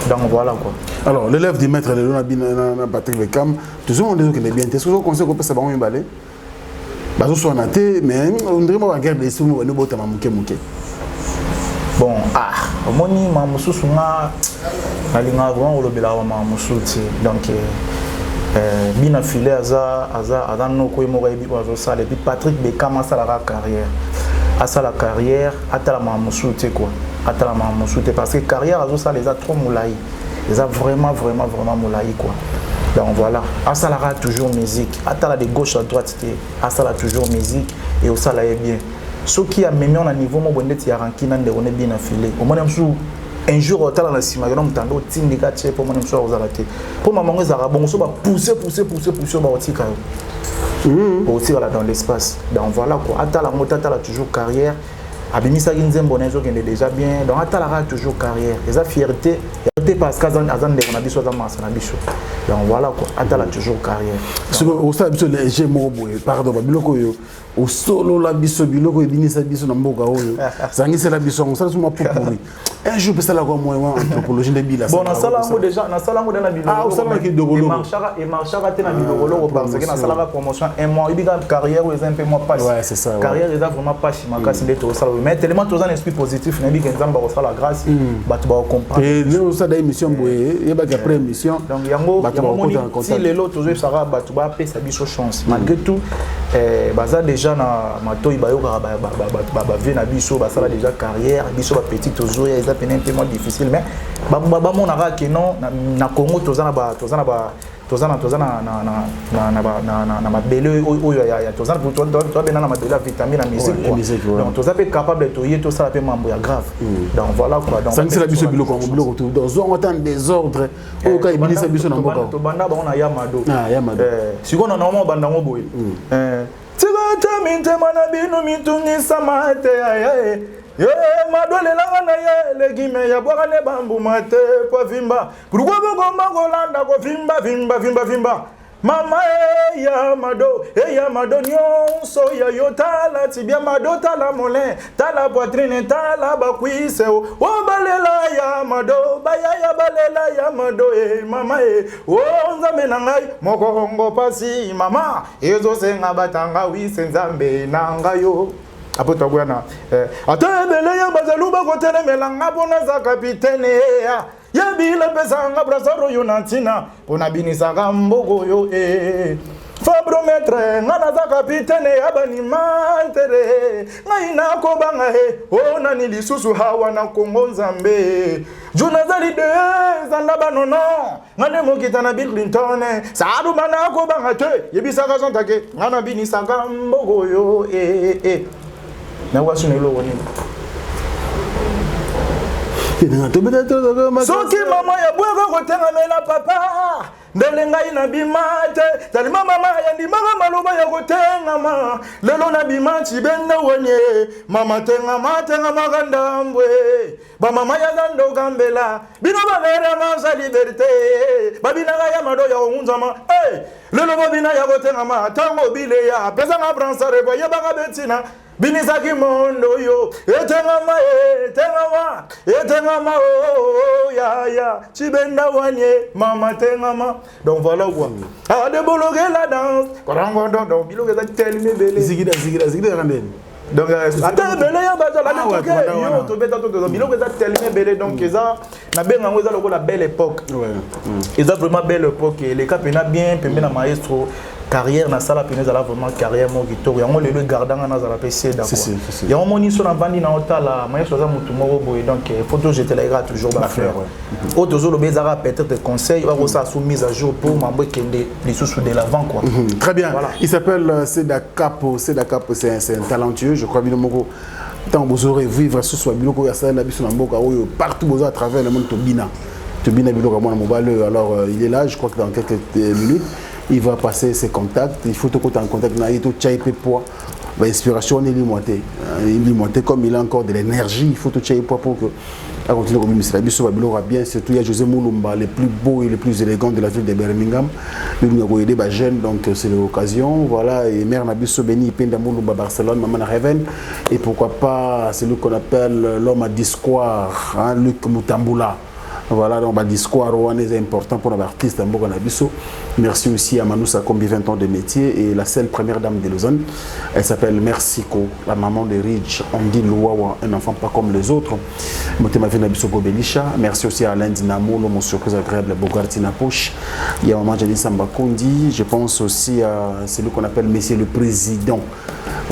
donc voilà quoi alors l'élève du maître le na Patrick Beckham toujours on dit que les bien est-ce que vous conseille qu'on peut ça bango mbalé bazo soana te mais on dirait moi guerre de sous no bota mamuke bon omoni mamusu sunga alinga vraiment olobela wa mamusu ti donc bina filé aza no ko mo rebi bazo sala et puis Patrick Beckham a la carrière atala mamusu te quoi atala mamusu te parce que carrière azo sala les a trop moulai les a vraiment moulai quoi. Donc voilà, Asalara toujours musique, Atala de gauche à droite, Asala toujours musique et au sala est bien. Ce qui a même on a niveau mon bonnet y a rankina de on est bien affilé. Au moins un jour au talent la cima, on tando tindika tche pour mon soir aux arrêtés. Pour maman les arabes, on se va pousser ba otika. Aussi voilà dans l'espace. Donc voilà quoi, Atala mota Atala toujours carrière. Abimisa Ginzembo Nezo qui est déjà bien. Donc Atala toujours carrière. Les fierté parce qu'Azan de Nabiso Zamas Nabiso. Donc voilà quoi, Atala toujours carrière. Au stade les gémeaux, pardon, biloko yo. Au solo la biso biloko et binisa biso na mboka oyo. Zangi c'est la biso, on ça suma pour pourri. Un jour peut ça la quoi moi anthropologie de bila. Bon na sala ngo déjà, na sala ngo na biloko. Ah, on sala ki dogolo. Et marchara te na biloko parce que na sala promotion un mois, il biga carrière ou un peu moins pas. Ouais, c'est ça. Carrière est vraiment pas chimaka c'est to sala. Mais tellement tous un esprit positif, na biga nzamba ko sala grâce, ba tu ba comprendre. Et nous ça da émission boye, il y a après émission. Donc yango si les lots toujours sera ba tu ba pe sa biso chance. Malgré tout baza déjà na matoi bayoka vie na biso basala déjà carrière biso ba petit toujours ya eza peine un peu moins difficile mais ba monaka que non na Congo tozana na mabele oyo ya tozana to bena na mabele vitamine na musique donc toza pe capable to yé to sala pe mambo ya grave donc voilà quoi donc ça c'est la biso biloko tout dans un temps désordre au cas ibisa biso na mboka to banda ba on ya mado siko na normalement banda ngo boy tigata mintema na bino mitungisa mate ye madole la na ye legime ya bwaka ne bambu mate kwa vimba pourquoi bogomba kolanda ko vimba mama ya mado nyonso ya yotala tibia mado tala molin tala poitrine tala bakwise o balela ya mado baya balela ya mado mama o nzambe na ngai mokongo pasi mama ezo senga batanga wise nzambe na ngayo apoto bwana atebele ya bazaluba kotelemela ngabona za kapitene ya bila pesa ngabrazaro yonantina pona binisaka mboko yo fabrometre ngana za kapitene abani mantere ngai nako banga ona ni lisusu hawa na Kongo Nzambe juna zali de zanda banono ngane mokita na Bill Clinton saadu bana ko banga te yebisaka zontake ngana binisaka mboko yo na wasu ne lo woni soki mama ya bweka kotenga mela papa ndele ngai na bimate talima mama ya ndimaka maloba ya kotenga lelo na bimati benda wonye mama tenga makandambwe ba mama ya zando gambela bino ba vera manza liberté babina ya mado ya unzama lelo babina ya kotenga tango bile ya pesa nga bransare ba ya baka betina binisaki mondo yo etengama ya chibenda wanye mama tengama donc voilà quoi de bologuer la danse donc bilogue za telme bele zigida randeni donc attends bele ya bazala yo to beta to bilogue za telme bele donc eza na benga ngo eza lokola belle époque eza vraiment belle époque les cas pena bien pembe na maestro carrière na sala pena zala vraiment carrière mo gito yango le gardanga na zala PC d'accord yango moni so na bandi na otala maestro za mutu moko boy donc photo j'étais là toujours ba fleur auto zo lo bezara peut-être conseil va ça sous mise à jour pour mambo kende les sous de l'avant quoi très bien voilà. Il s'appelle Seda Capo c'est un talentueux je crois bien moko tant vous aurez vivre ce soit biloko ya sala na biso na mboka oyo partout vous à travers le monde tobina biloko mwana mobile alors il est là je crois que dans quelques minutes il va passer ses contacts il faut que tu en contact na ito chaipe poids l'inspiration est limitée comme il a encore de l'énergie il faut que tu chaipe poids pour que à continuer comme ministre biso ba biloko bien surtout il y a José Moulumba les plus beaux et les plus élégants de la ville de Birmingham il nous a aidé ba jeune donc c'est l'occasion voilà et mère Nabiso Beni Penda Moulumba Barcelone maman na Raven et pourquoi pas celui qu'on appelle l'homme à discours hein, Luc Mutambula. Voilà, donc discours est important pour l'artiste en Bourgogne-Bissau. Merci aussi à Manoussa Kombi, 20 ans de métier, et la seule première dame de Lausanne. Elle s'appelle Mersiko, la maman de Ridge, on dit Louawa, un enfant pas comme les autres. Merci aussi à Alain Dinamo, mon surprise agréable, Bogarti Napoche. Il y a maman Janice Sambakundi. Je pense aussi à celui qu'on appelle Monsieur le Président,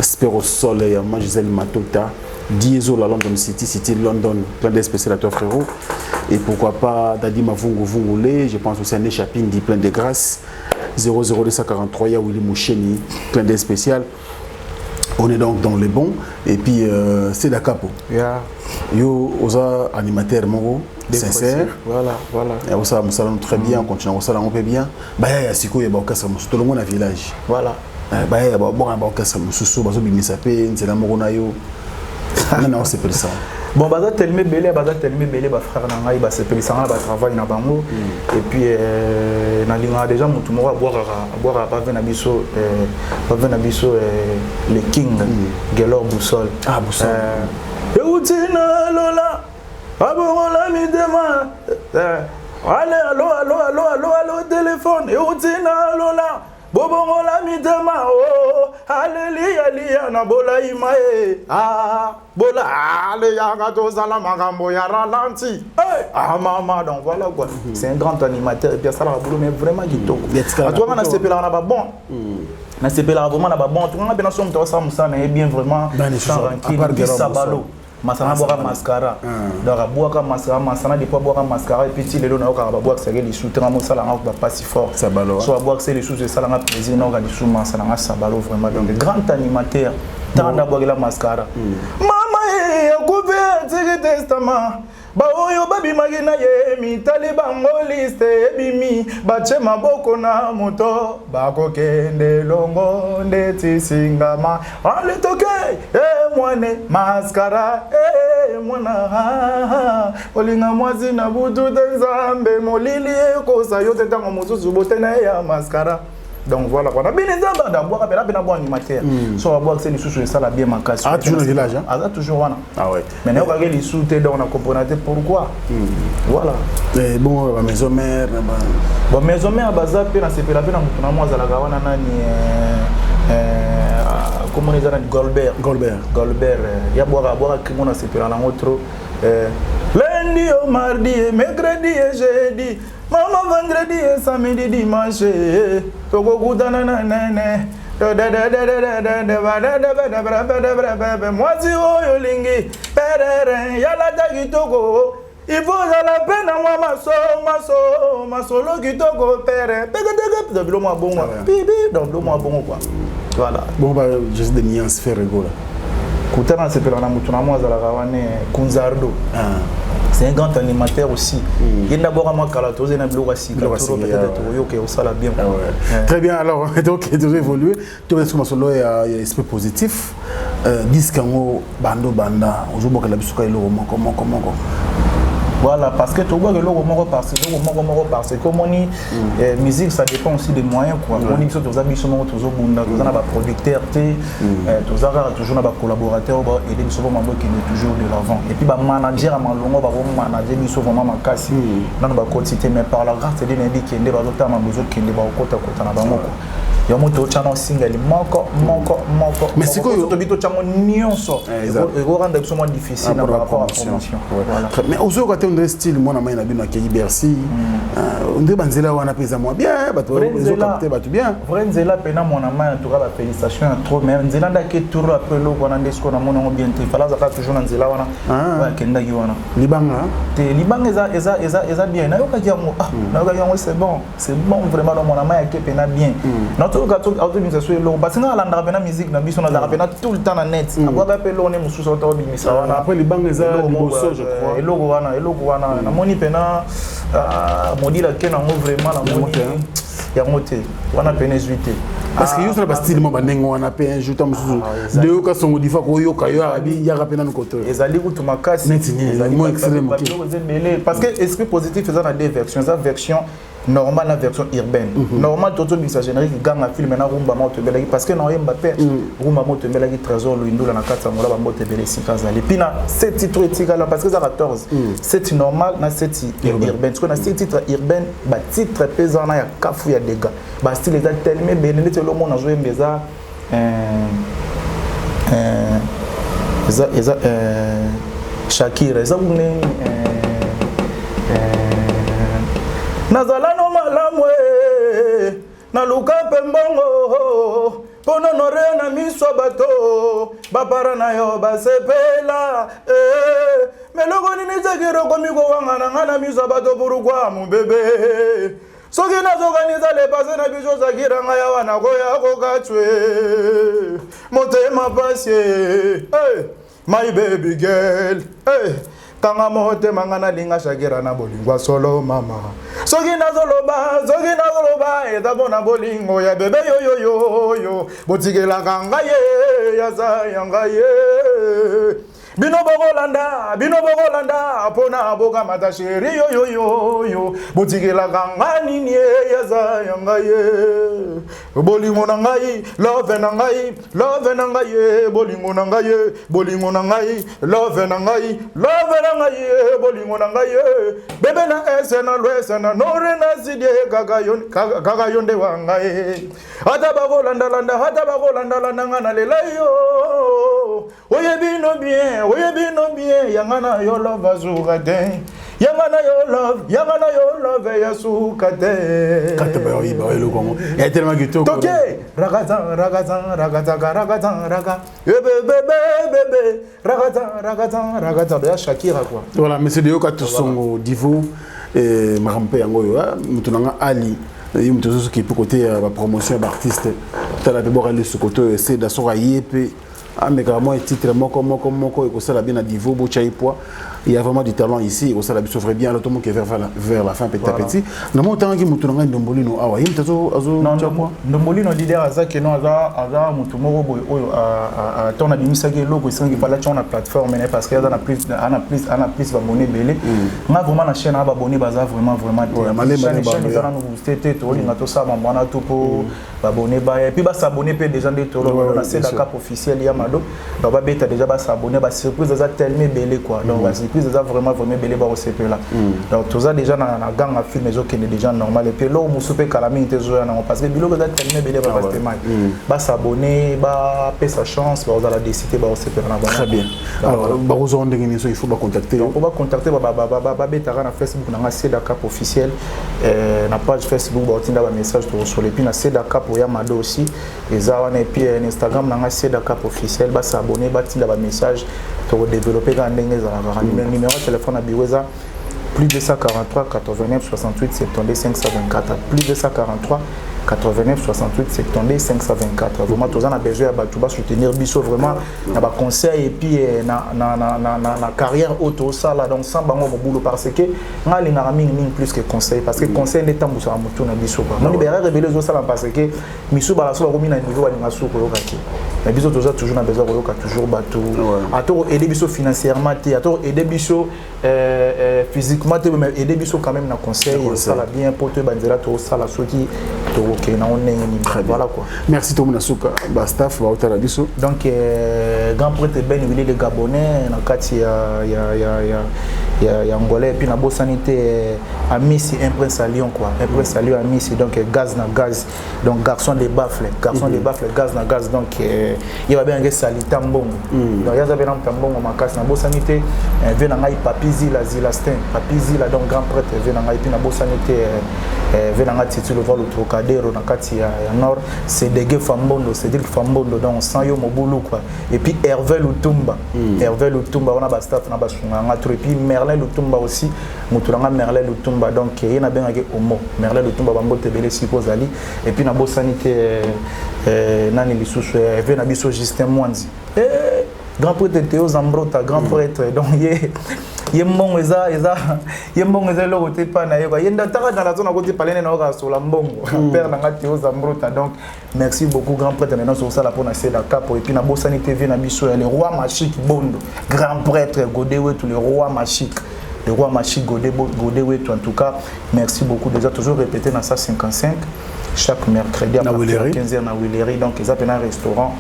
Spero Soleil, maman Gisèle Matota. Diesel à London City London, plein d'espécialistes frérot. Et pourquoi pas Dadi Mavungu Vungule, je pense aussi à Nechapin dit plein de grâce. 00243, il y a Willy Moucheni, plein de spécial. On est donc dans les bons. Et puis c'est la capo. Yo, osa animateur moro, sincère. Voilà. Et osa nous très bien, on continue, osa on peut bien. Bah ya siko ya bakasa tout le monde à village. Voilà. Bah ya bakasa mususu bazo bimisape, nzela moro na yo. Non, c'est plus ça. Bon, baza tellement belé, ba frère na ngai ba c'est plus ça, ba travail na bango. Et puis na linga déjà mutu mo boire pas venir biso le king Gelor Boussole. Ah Boussole. Eutina lola. Abongola mi dema. Allô téléphone. Eutina lola. Bobongola mitema oh haleluya na bola imae bola ale ya gato zala magambo ya ralanti ah maman, donc voilà quoi. C'est un grand animateur, et puis ça, boulot, mais vraiment qui toque. À toi, on a CP là, on a bon. On a CP là, vraiment, on a bon. Tout le monde a bien sûr, ça, mais bien vraiment, sans rancune, puis sabalo. Masana boka mascara. Donc boka mascara, masana des fois boka mascara et puis les lots na boka boka c'est les sous tramo ça là pas si fort. Sabalo. Soit boka c'est les sous ça là plaisir non les sous masana sabalo vraiment donc grand animateur tant d'abord la mascara. Mama couvert tigre testament. Ba oyo babi magina ye mi taliba ngoliste bimi bache maboko na moto bako kende longo ndeti singama ale toke mwane mascara mwana olinga mwazi na butu tenzambe molili ko sayote tango mususu botena ya mascara. Donc voilà quoi. On a bien des gens d'abord, on a bien un animateur. Soit d'abord c'est les sous ça la bien ma casse. Ah toujours le village hein. Ah toujours là. Ah ouais. Mais nous regarder les sous t'es dans la componente pourquoi. Voilà. Et bon la maison mère bon maison mère baza pe na sepela pe na mutuna mwaza la gawana nani comment on dit Goldberg. Ya boire kimo na sepela na ngotro lundi au mardi et mercredi et jeudi. Maman vendredi et samedi dimanche toko kutana na nene moi si oyo lingi perere yala takitoko il faut la peine à moi ma solo kitoko pere peke dans moi bon bibi dans moi bon quoi voilà bon bah juste des nuances faire rigoler kutana sepela na mutuna mwaza la kawane kunzardo c'est un grand animateur aussi. Il n'a pas vraiment calato, il n'a pas peut-être ça l'a bien. Très bien, alors, donc, tu as évolué. Tu as solo et esprit positif. Disque en bando banda. Aujourd'hui, on a vu comment. Voilà, parce que tu vois que l'eau parce que comme on dit, musique ça dépend aussi des moyens quoi. On dit que tu as habituellement toujours bunda, tu as un producteur, tu as toujours un collaborateur, et des souvent membre qui est toujours de l'avant. Et puis bah manager à malongo, bah manager ils sont vraiment ma casse. Dans le quotidien, mais par la grâce de l'indique qui est des autres membres qui est des côté na bango. Ya moto chano single moko. Mais c'est quoi to bito chango nyonso. Et rendre absolument difficile par rapport à la promotion. Voilà. Mais aux côté on style moi na mai na bino ki Bercy. On dit banzela wana pesa moi bien, bato les capter bato bien. Vrai nzela pena mona mai en tout cas la félicitation trop mais nzela ndake tour après lo wana ndesko na mona bien te fala za toujours nzela wana. Wa kenda ki wana. Libanga. Te libanga eza bien. Na yoka yango na yoka yango c'est bon vraiment dans mona mai ke pena bien. Tout cas tout autorisation lo parce que na la ndabena musique na biso na ndabena tout le temps na net abwa pe lo ne mususu auto bimisa wana après les bangs eza liboso je crois eloko wana na moni pena modila ke na ngo vraiment na moni ya moté wana pena zuité parce que yo ça ba style mo banengo wana pe un jour tamususu de yo ka songo difa ko yo ka yo abi ya ka pena nkoto ezali kutu makasi ezali mo extrême parce que esprit positif eza na deux versions eza version normal la version urbaine normal toto bisa générique ganga film na rumba moto belaki parce que na yemba pe rumba moto belaki trésor luindula na kata ngola ba moto belaki sikazali pina 7 titres etikala parce que ça 14 c'est normal na 7 urbaine parce que na 7 titres urbaine ba titre pesant na ya kafu ya dégâts ba style est tellement benene te lo mona jouer mbeza Shakira eza une nazala no malamwe na luka pembongo pono nore na miso bato bapara na yo basepela meloko nini zekiro komiko wanga na miso bato pourquoi mon bébé soki nazokanisa lepase na biso zakira nga ya wana koya kokatwe motema pasie my baby girl tanga motema nga nalinga Shakira na bolingwa solo mama soki nazoloba eza bona bolingo ya bebe yo botikelaka ngaye yaza ya ngaye bino bokolanda pona boka mata sheri yo botikelaka nga nini yaza ya ngaye bolingo na ngai love na ngai bolingo na ngai love na ngai bolingo na ngai bebe na ese na lwese na nore na sidie kaka yonde wa ngai hata bakolanda nga na lela yo oye bino bien yanga na yo love azuka te Yangana yo love ya sukate. Kate ba oui ba le Congo. Il y a tellement de trucs. Ok. Ragazan. Bébé. Ragazan. De Shakira quoi. Voilà, mais c'est de Yokato Songo Divo et Marampe Yango Mutunanga Ali. Il y a tout ce qui peut côté la promotion d'artistes. Tu as la bébé aller ce côté c'est d'assurer yépe. Ah mais carrément titre moko et ça la bien à Divo Bochaipoi. Il y a vraiment du talent ici, ça la sauverait bien tout le monde qui est vers la fin petit à petit. Non mon temps qui mutunanga ndombolino awa yim tazo azo non ndombolino leader azaki no aza mutu moko boy oyo a tona bimisaki logo isangi pala tona plateforme mais parce que ana plus abonné belé nga vraiment na chaîne aba abonné baza vraiment chaîne za na nous c'était to linga to sa mambana to po abonné ba et puis ba s'abonner pe déjà des tolo na c'est la cap officiel Yamado donc ba beta déjà ba s'abonner ba surprise za tellement belé quoi donc ils ont vraiment belé au CP là. Donc tout ça déjà dans la gang à film qui est déjà normal et puis là on soupe calamité parce que bilo ça tellement belé va rester mal. Bah s'abonner, bah payer sa chance, bah on a décidé bah au CP là. Très bien. Alors bah aux ondes il faut pas contacter. Donc on va contacter bah beta na Facebook na Seda Cap officiel na page Facebook bah on tinda message sur les puis na Seda Cap pour Yamado aussi et ça on et puis Instagram na Seda Cap officiel bah s'abonner bah tinda message pour développer quand le numéro de téléphone à Biweza plus 243 89 68 72 524 plus 243 89 68 72 524 vraiment tous on a besoin de soutenir biso vraiment na ba conseil et puis na carrière auto ça là donc sans bango boulot parce que ngali na mingi plus que conseil parce que conseil n'est tambu sa mutu na biso quoi mon libéral rebelle zo ça parce que misu ba so ba komina niveau ni masuko yo kaki mais biso toujours na besoin de toujours bateau ato aider biso financièrement ato aider biso physiquement mais aider biso quand même na conseil ça la bien pour te banzela to ça la soki to ok na on est voilà quoi. Merci Tom Nasuka ba staff ba hôtel Abisso. Donc grand prêtre Ben Willy le Gabonais na kati ya Angolais et puis na bosanité à Missi un prince à Lyon quoi. Un prince à Lyon à Missi donc gaz na gaz. Donc garçon de baffle gaz na gaz donc il va bien que salita mbongo. Donc ya za bien mbongo makasi na bosanité vient na ngai papizi la zilastin papizi la donc grand prêtre vient na ngai puis na bosanité vient na ngati tu le voir le Trocadéro na kati ya nord c'est Dege Fambondo c'est dire Fambondo donc sans yo mobulu quoi et puis Hervé Lutumba on a ba staff na ba sunga et puis Merlin Lutumba aussi mutulanga Merlin Lutumba donc il na bien ke omo Merlin Lutumba bambo tebele suppose ali et puis na bo sanité nani lisusu vient na biso Justin Mwanzi grand prêtre Théo Zambrota grand prêtre donc yembongo eza le côté pa na yeba yenda taka dans la zone à côté palene na oka sur la mbongo père na ngati Théo Zambrota donc merci beaucoup grand prêtre maintenant sur ça la pour na Seda Cap et puis na Bosani TV na biso le roi Machik Bondo grand prêtre Godewe tout le roi Machik Godewe tout en tout cas merci beaucoup déjà toujours répété dans ça 55 chaque mercredi à 15h na Willery donc ils appellent un restaurant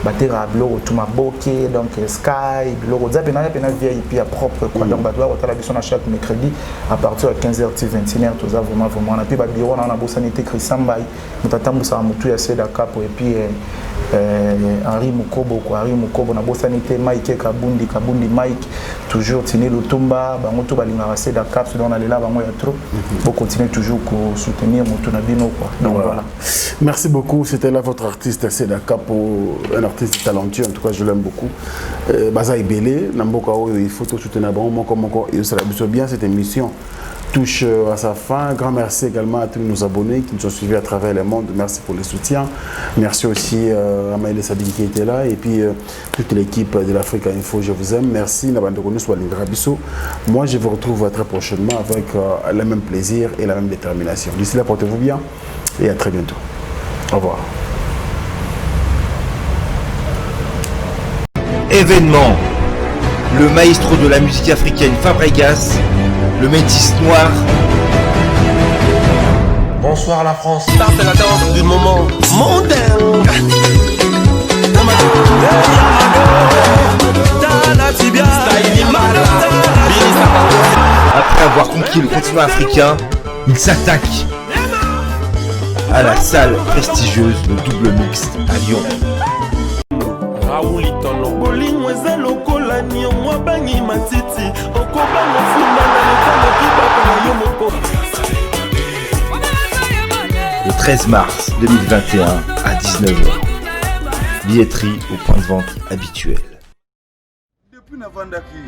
batera blog tout ma boké donc Sky blog zapena VIP à propre quoi donc bato ba la biso na chaque mercredi à partir de 15h 21h tout ça vraiment na puis ba bureau na bosanité Chrisamba mutatambu sa mutu ya Seda Cap et puis Henri Mukobo na bosanité Mike Kabundi Mike toujours tiner Lutumba bango to balinga Seda Cap donc on est là bango ya trop pour continuer toujours pour soutenir mutu na bino quoi donc voilà. Merci beaucoup, c'était là votre artiste Seda Cap, un artiste talentueux, en tout cas je l'aime beaucoup. Baza Ibele, Namboka il faut tout soutenir Moko et ça va bien cette émission touche à sa fin. Un grand merci également à tous nos abonnés qui nous ont suivis à travers le monde. Merci pour le soutien. Merci aussi à Maëlle Sabine qui était là et puis toute l'équipe de l'Afrique Info. Je vous aime. Merci. Moi, je vous retrouve très prochainement avec le même plaisir et la même détermination. D'ici là, portez-vous bien et à très bientôt. Au revoir. Événement. Le maestro de la musique africaine Fabregas, le métis noir. Bonsoir la France. Ça c'est la danse du moment mondain. Après avoir conquis le continent africain, il s'attaque à la salle prestigieuse de Double Mixte à Lyon. Raoul Itono. Bolingo eza lokola niongo bangi matiti. Okobanga funda na lekolo kibaka na yo moko. Le 13 mars 2021 à 19h. Billetterie au point de vente habituel. Depuis navandaki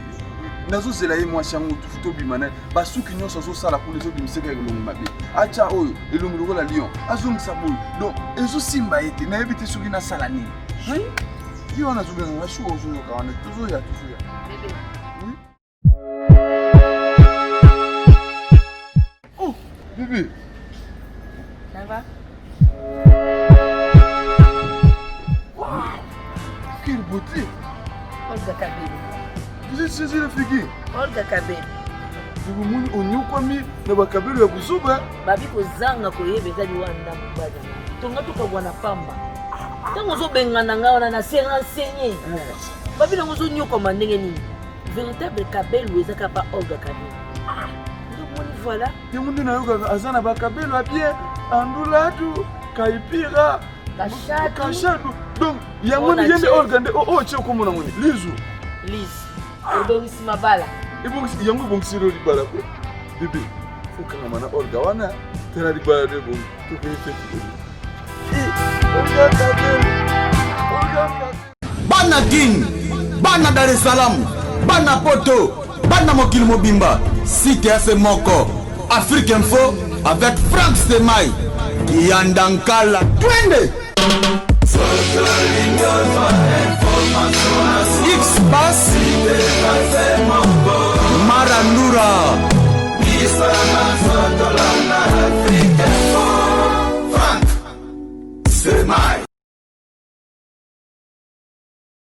nazozela ye mwasi yango tufuto bimana basuki nyonso azosala kuna ezobimiseka elongi mabe acha oyo elongi lokola lion azongisa boyo donc ezosimba ye te nayebi te soki nasala nini ye wana azobenganga shu ozoyoka wana tozoya oh bébé ça va? Wow, quelle beauté! Olga Kabeli. Vous êtes saisi la figure? Olga Kabeli. Vous m'avez dit que vous avez Kabeli à Bouzouba? Babi kozanga koyeba ezali wanda mbada. Tonga tukabwana pamba. Tango zo bengana ngaona na se renseigner. Babi nango zo nyoko mandenge nini? Véritable Kabeli ezaka pa Olga Kabeli. Donc voilà. Te mundi na yoga azana ba Kabeli a bien andulatu kaipira kashadu. Donc yango ni yende Olga nde o che ko mona moni. Lizu. Liz. Obongisi mabala. Ibongisi yango bongisi ro libala ko. Bébé. Faut que mana Olga wana tena libala de bon. To ke feti. Olga Kabeli. Olga Kabeli. Bana King, Bana Dar es Salaam, Bana Poto, Bana Mokili Mobimba, CTF Moko, Afrique Info avec Franck Semaï, Yandankala, Twende. X-Bass, Marandura, Franck Semaï.